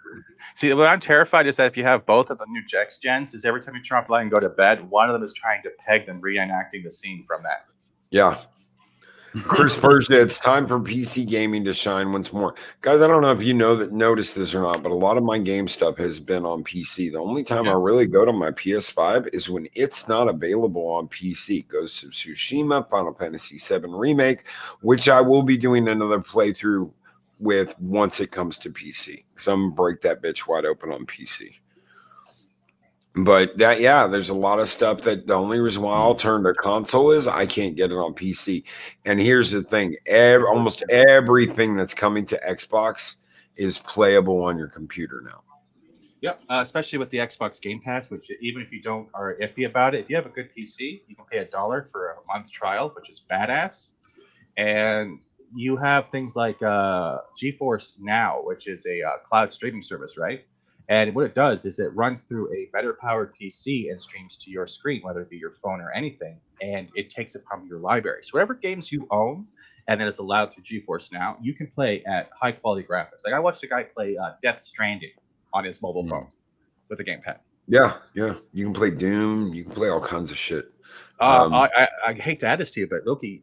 See, what I'm terrified is that if you have both of the new Jex gens, is every time you turn off the light and go to bed, one of them is trying to peg and reenacting the scene from that. Yeah. Chris Persia, it's time for PC gaming to shine once more. Guys, I don't know if you noticed this or not, but a lot of my game stuff has been on PC. The only time I really go to my PS5 is when it's not available on PC. Ghost of Tsushima, Final Fantasy VII Remake, which I will be doing another playthrough with once it comes to PC. Because I'm going to break that bitch wide open on PC. But there's a lot of stuff that the only reason why I'll turn to console is I can't get it on PC. And here's the thing: almost everything that's coming to Xbox is playable on your computer now. Yep, especially with the Xbox Game Pass, which even if you don't are iffy about it, if you have a good PC, you can pay $1 for a month trial, which is badass. And you have things like GeForce Now, which is a cloud streaming service, right? And what it does is it runs through a better powered PC and streams to your screen, whether it be your phone or anything, and it takes it from your library. So whatever games you own and then it's allowed through GeForce Now, you can play at high quality graphics. Like I watched a guy play Death Stranding on his mobile phone with a gamepad. Yeah. You can play Doom. You can play all kinds of shit. I hate to add this to you, but Loki,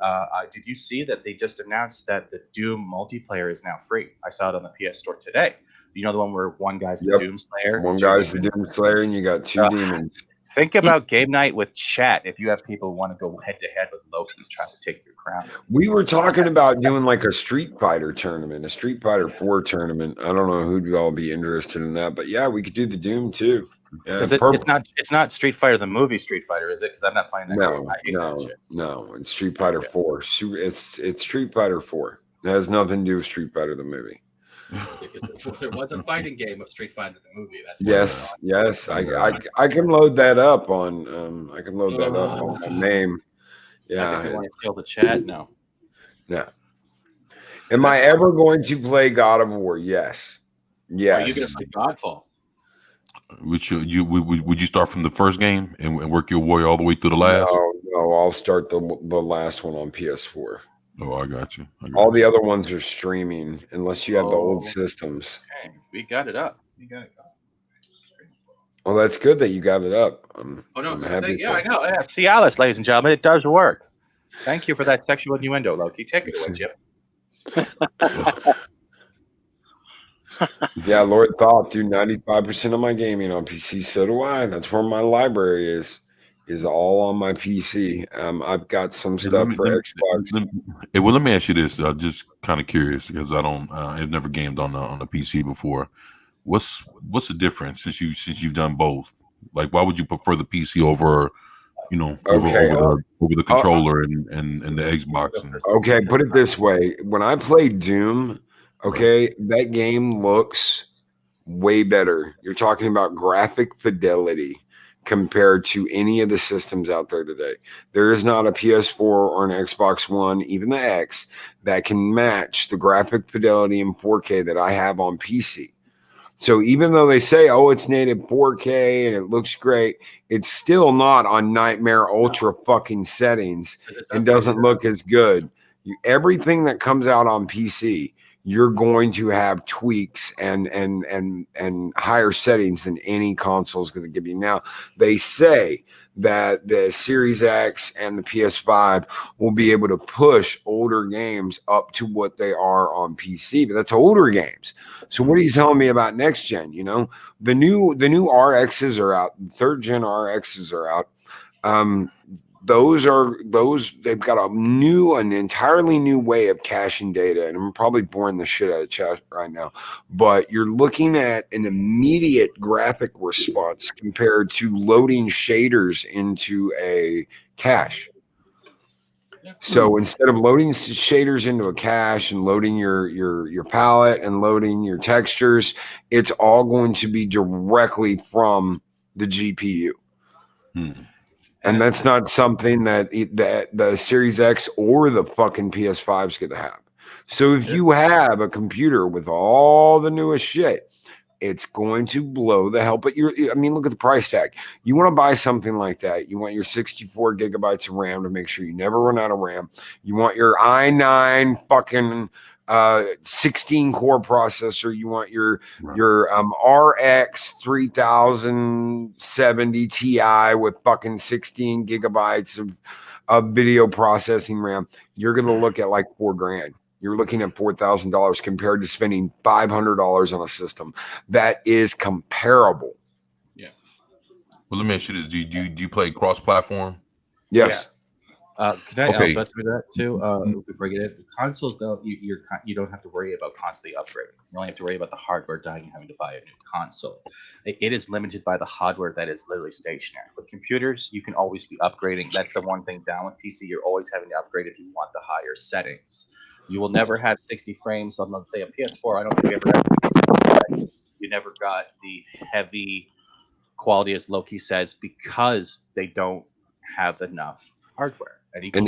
did you see that they just announced that the Doom multiplayer is now free? I saw it on the PS Store today. You know the one where one guy's the Doom Slayer? One guy's the Doom Slayer, and you got two demons. Think about game night with chat if you have people who want to go head-to-head with Loki trying to take your crown. We were talking about doing like a Street Fighter tournament, a Street Fighter 4 tournament. I don't know who'd all be interested in that, but yeah, we could do the Doom too. Yeah, it's not Street Fighter the movie Street Fighter, is it? Because I'm not playing that game. I hate that shit. No, it's Street Fighter 4. It's Street Fighter 4. It has nothing to do with Street Fighter the movie. There was a fighting game of Street Fighter the movie. That's yes. I can load that up on my name. Yeah. If you want to steal the chat, no. Am I ever going to play God of War? Yes. Are you going to play Godfall? Would you start from the first game and work your way all the way through the last? No, I'll start the last one on PS4. Oh, I got you. All the other ones are streaming unless you have the old systems. Okay. We got it up. Well, that's good that you got it up. I know. Yeah, Cialis, ladies and gentlemen, it does work. Thank you for that sexual innuendo, Loki. Take it away, Chip. Yeah, Lord Thoth, do 95% of my gaming on PC. So do I. That's where my library is all on my PC. I've got some stuff for Xbox. Let me ask you this. I'm just kind of curious because I've never gamed on the PC before. What's the difference since you've done both? Like, why would you prefer the PC over the controller and the Xbox? Okay, put it this way: when I play Doom, that game looks way better. You're talking about graphic fidelity compared to any of the systems out there today. There is not a PS4 or an Xbox One, even the X, that can match the graphic fidelity in 4K that I have on PC. So even though they say, it's native 4K and it looks great, it's still not on Nightmare Ultra fucking settings and doesn't look as good. Everything that comes out on PC, you're going to have tweaks and higher settings than any console is going to give you. Now, they say that the Series X and the PS5 will be able to push older games up to what they are on PC, but that's older games. So what are you telling me about next gen? The new RXs are out, the 3rd gen RXs are out. They've got an entirely new way of caching data, and I'm probably boring the shit out of chat right now, but you're looking at an immediate graphic response compared to loading shaders into a cache. So instead of loading shaders into a cache and loading your palette and loading your textures, it's all going to be directly from the GPU. And that's not something that the Series X or the fucking PS5 is going to have. So if you have a computer with all the newest shit, it's going to blow the hell. But look at the price tag. You want to buy something like that. You want your 64 gigabytes of RAM to make sure you never run out of RAM. You want your i9 fucking 16 core processor. You want your RX 3070 Ti with fucking 16 gigabytes of video processing RAM. You're going to look at like $4,000. You're looking at $4,000 compared to spending $500 on a system that is comparable. Yeah. Well, let me ask you this: Do you play cross-platform? Yes. Can I Okay. also answer that too? Before I get it, consoles though, you don't have to worry about constantly upgrading. You only have to worry about the hardware dying and having to buy a new console. It is limited by the hardware that is literally stationary. With computers, you can always be upgrading. That's the one thing down with PC. You're always having to upgrade if you want the higher settings. You will never have 60 frames on, let's say, a PS4. I don't think we ever had 60. You never got the heavy quality, as Loki says, because they don't have enough hardware. And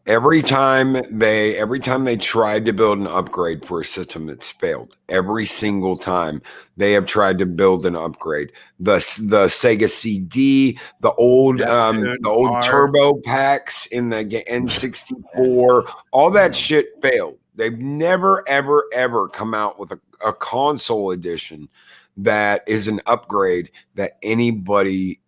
every time they tried to build an upgrade for a system, it's failed. Every single time they have tried to build an upgrade, the Sega CD, the old turbo packs in the N64, all that shit failed. They've never ever come out with a console edition that is an upgrade that anybody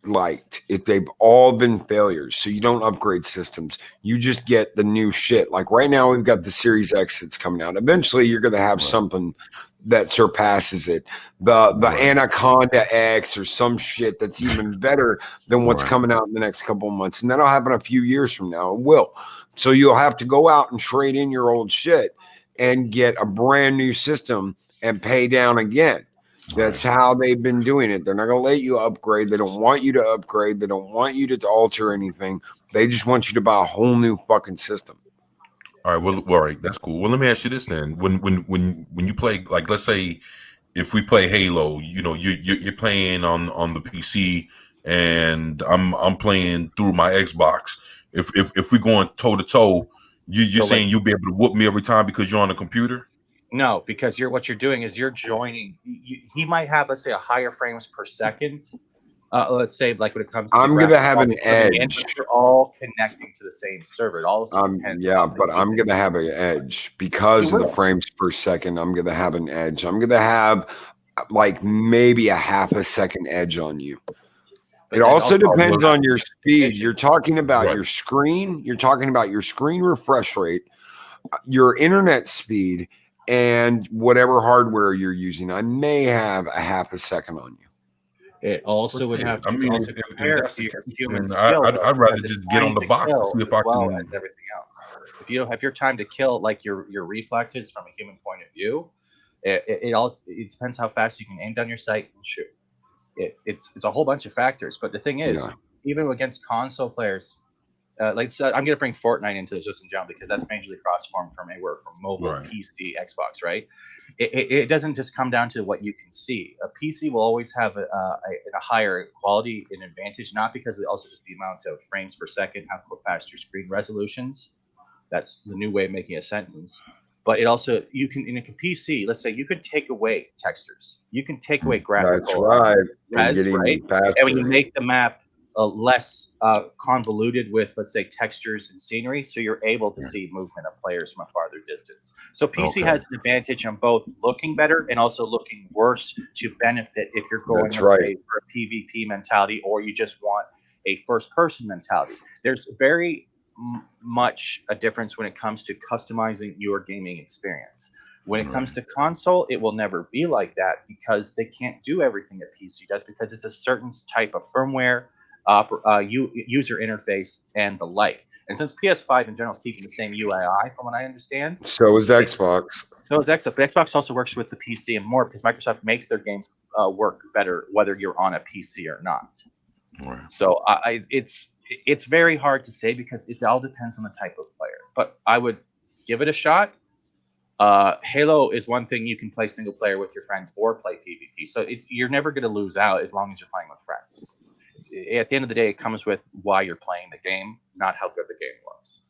liked. If they've all been failures, so you don't upgrade systems, you just get the new shit. Like right now we've got the Series X that's coming out. Eventually you're going to have something that surpasses it, the Anaconda X or some shit that's even better than what's coming out in the next couple of months, and that'll happen a few years from now. It will. So you'll have to go out and trade in your old shit and get a brand new system and pay down again. That's how they've been doing it. They're not going to let you upgrade. They don't want you to upgrade. They don't want you to alter anything. They just want you to buy a whole new fucking system. All right. Well, all right. That's cool. Well, let me ask you this then. When you play, like, let's say if we play Halo, you know, you're playing on the PC and I'm playing through my Xbox. If we're going toe to toe, you're saying you'll be able to whoop me every time because you're on the computer? No, because what you're doing is you're joining. He might have, let's say, a higher frames per second. Let's say, like when it comes to I'm gonna have an edge. You're all connecting to the same server. It also depends. Yeah, but I'm gonna have an edge because of the frames per second. I'm gonna have an edge. I'm gonna have like maybe a half a second edge on you. It also depends on your speed. You're talking about your screen. You're talking about your screen refresh rate, your internet speed, and whatever hardware you're using. I may have a half a second on you. It also would have to. I mean, if that's the case, human I'd rather just get on the box and see if I can. As everything else. If you don't have your time to kill, like your reflexes from a human point of view, it depends how fast you can aim down your sight and shoot. It's a whole bunch of factors. But the thing is, even against console players. I'm going to bring Fortnite into this just in general because that's majorly cross-platform from anywhere from mobile, PC, Xbox, right? It doesn't just come down to what you can see. A PC will always have a higher quality and advantage, not because of also just the amount of frames per second, how fast your screen resolutions. That's the new way of making a sentence. But it also, you can, in a PC, let's say you could take away textures. You can take away graphical res, right? And when you make the map less convoluted with, let's say, textures and scenery, so you're able to see movement of players from a farther distance. So PC has an advantage on both looking better and also looking worse to benefit if you're going, say, for a PvP mentality or you just want a first-person mentality. There's very much a difference when it comes to customizing your gaming experience. When it comes to console, it will never be like that because they can't do everything that PC does because it's a certain type of firmware, user interface, and the like. And since PS5 in general is keeping the same UI, from what I understand, so is Xbox. But Xbox also works with the PC and more because Microsoft makes their games work better whether you're on a PC or not. So it's very hard to say because it all depends on the type of player. But I would give it a shot. Halo is one thing you can play single player with your friends or play PvP. So you're never going to lose out as long as you're playing with friends. At the end of the day, it comes with why you're playing the game, not how good the game looks.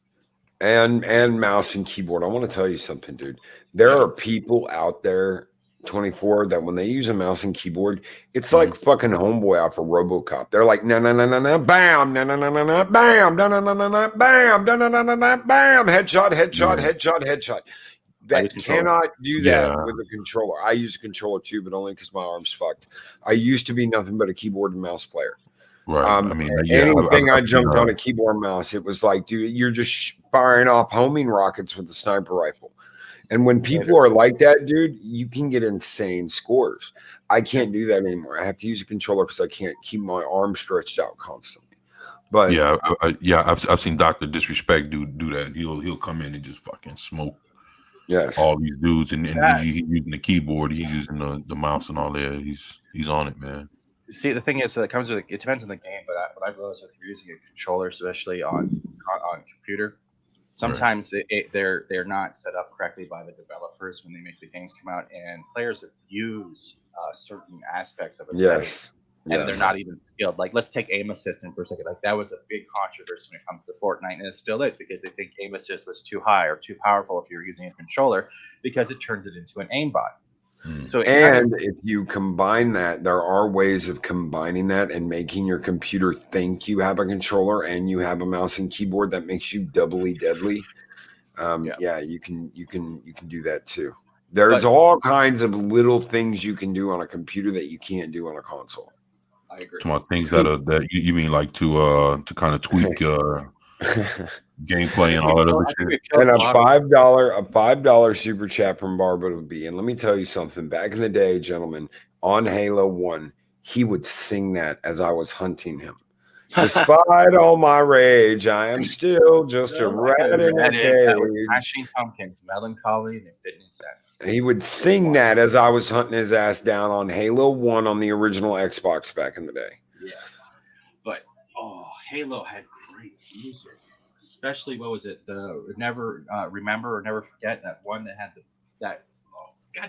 And mouse and keyboard. I want to tell you something, dude. There are people out there, 24, that when they use a mouse and keyboard, it's like fucking Homeboy out for RoboCop. They're like, no, bam, no, bam, no, bam, bam, headshot. That cannot do that with a controller. I use a controller too, but only because my arm's fucked. I used to be nothing but a keyboard and mouse player. Right. I mean, anything I jumped on a keyboard and mouse, it was like, dude, you're just firing off homing rockets with a sniper rifle. And when people are like that, dude, you can get insane scores. I can't do that anymore. I have to use a controller because I can't keep my arm stretched out constantly. But yeah, I've seen Dr. Disrespect do that. He'll come in and just fucking smoke. Yes, all these dudes, and he's using the keyboard, he's using the mouse and all that. He's on it, man. See, the thing is, it depends on the game. But what I've realized with using a controller, especially on computer, sometimes they're not set up correctly by the developers when they make the games come out, and players abuse certain aspects of a setting. And they're not even skilled. Like, let's take aim assist for a second. Like, that was a big controversy when it comes to Fortnite, and it still is, because they think aim assist was too high or too powerful if you're using a controller, because it turns it into an aimbot. So, if you combine that, there are ways of combining that and making your computer think you have a controller and you have a mouse and keyboard that makes you doubly deadly. You can do that too. There's all kinds of little things you can do on a computer that you can't do on a console. I agree. Some things that you mean, like to kind of tweak gameplay and all that other shit. And a $5 super chat from Barbara B. And let me tell you something. Back in the day, gentlemen, on Halo 1, he would sing that as I was hunting him. Despite all my rage, I am still just a rat in a cage. Smashing Pumpkins, Melancholy, and Infinite Sadness. He would sing that as I was hunting his ass down on Halo 1 on the original Xbox back in the day. Yeah. But, Halo had great music. Especially, what was it? The Never Remember or Never Forget, that one that had God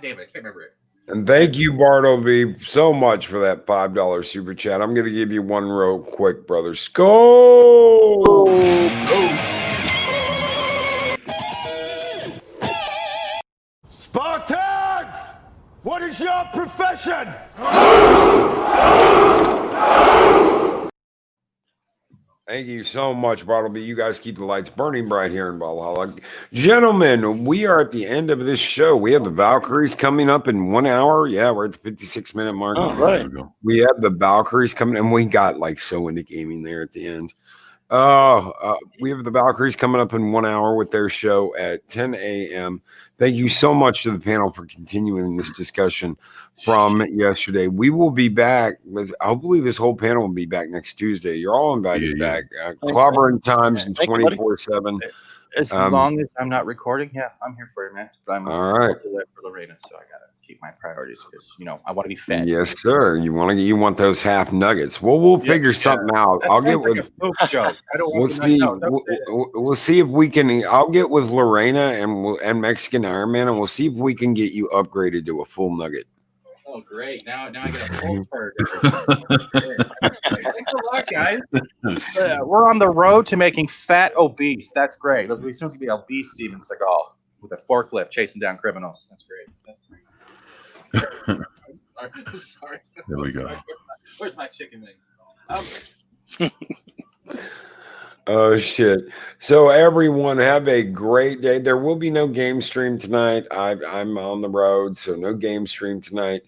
damn it, I can't remember it. And thank you, Bartleby, so much for that $5 super chat. I'm going to give you one real quick, brother. Skull! Spartans! What is your profession? Thank you so much, Bartleby. You guys keep the lights burning bright here in Valhalla. Gentlemen, we are at the end of this show. We have the Valkyries coming up in 1 hour. Yeah, we're at the 56-minute mark. Oh, right. We have the Valkyries coming, and we got so into gaming there at the end. We have the Valkyries coming up in 1 hour with their show at 10 a.m. Thank you so much to the panel for continuing this discussion from yesterday. We will be back. Hopefully, this whole panel will be back next Tuesday. You're all invited back. Clobbering Times and 24/7. As long as I'm not recording, I'm here for you, man. But I'm all right for Lorena, so I gotta keep my priorities because I want to be fed. Yes, sir. You want those half nuggets. Well, we'll figure something out. I'll get with a poop joke. I don't we'll see. We'll see if we can. I'll get with Lorena and Mexican Iron Man, and we'll see if we can get you upgraded to a full nugget. Oh, great! Now I get a full burger. Thanks a lot, guys. We're on the road to making fat obese. That's great. We soon to be obese Steven Seagal with a forklift chasing down criminals. That's great. I'm sorry. There we go. Where's my chicken wings? Oh shit! So everyone have a great day. There will be no game stream tonight. I'm on the road, so no game stream tonight.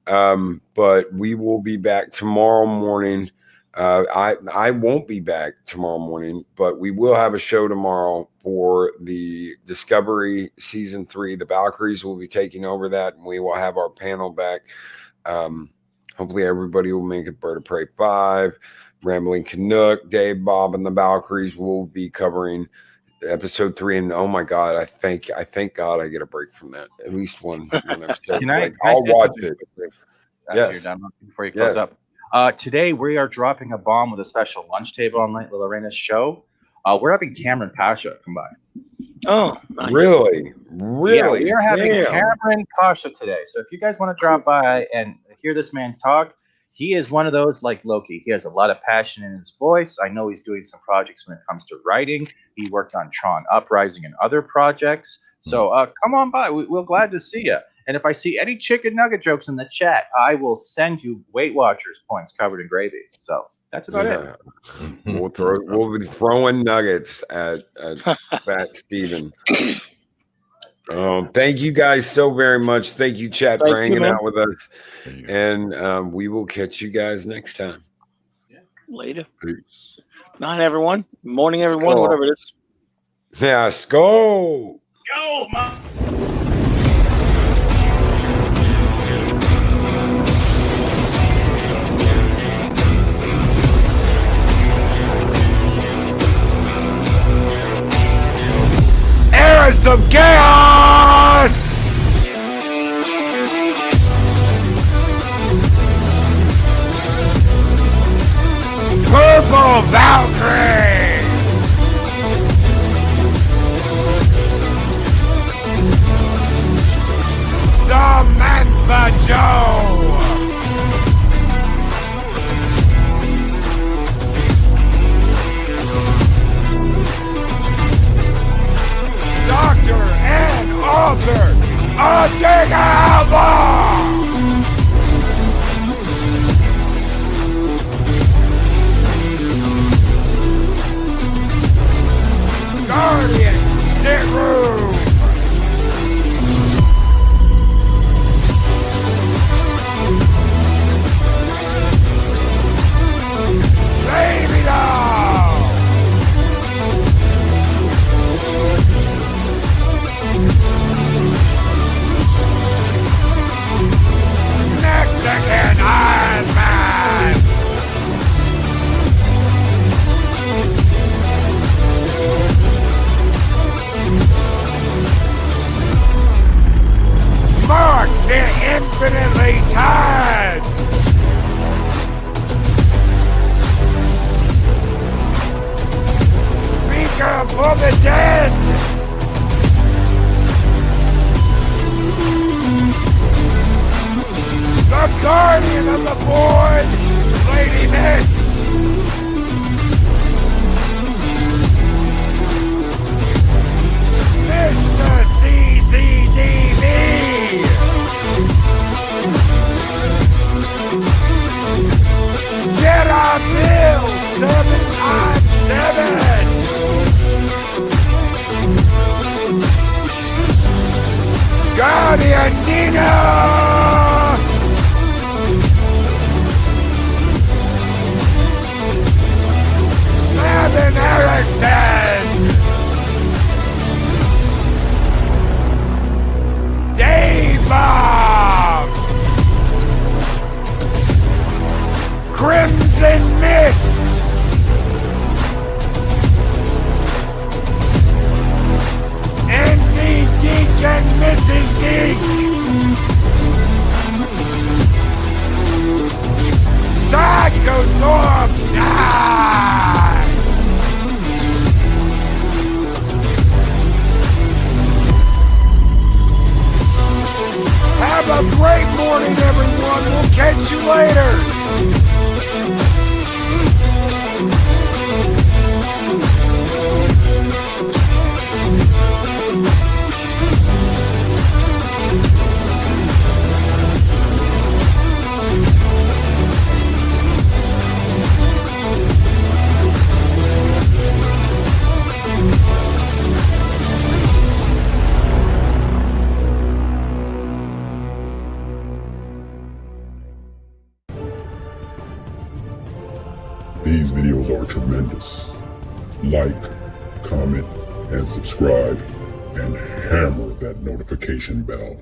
But we will be back tomorrow morning. I won't be back tomorrow morning, but we will have a show tomorrow for the Discovery Season 3. The Valkyries will be taking over that, and we will have our panel back. Hopefully everybody will make it. Bird of Prey 5, Rambling Canuck, Dave, Bob, and the Valkyries will be covering episode 3. And oh my God, I thank God I get a break from that. At least one episode. I'll watch it. Yes. Before you close up. Today we are dropping a bomb with a special lunch table on Lorena's show. We're having Cameron Pasha come by. Oh, nice. Really? Yeah, we are having Cameron Pasha today. So if you guys want to drop by and hear this man's talk, he is one of those like Loki. He has a lot of passion in his voice. I know he's doing some projects when it comes to writing. He worked on Tron Uprising and other projects. So come on by. We're glad to see you. And if I see any chicken nugget jokes in the chat, I will send you Weight Watchers points covered in gravy. So that's about it. We'll be throwing nuggets at Fat Steven. Thank you guys so very much. Thank you, chat, for hanging out with us. And we will catch you guys next time. Later. Peace. Night, everyone. Morning, everyone. Whatever it is. Yeah, let's go. Go, man. us some chaos! Purple Valkyrie! Samantha Joe! Doctor and author, Ortega Alba! Guardian, sit room! Baby doll! Mexican Iron Man! Mark the infinitely tired! Speaker for the dead! The guardian of the board, Lady Miss! Mr. CCDV! Jedi Bill 797! Guardian Nina! Evan Erickson! Dave Bob! Crimson Mist! Andy Geek and Mrs. Geek! Psychothorpe 9! Have a great morning, everyone. We'll catch you later. These videos are tremendous. Like, comment, and subscribe, and hammer that notification bell.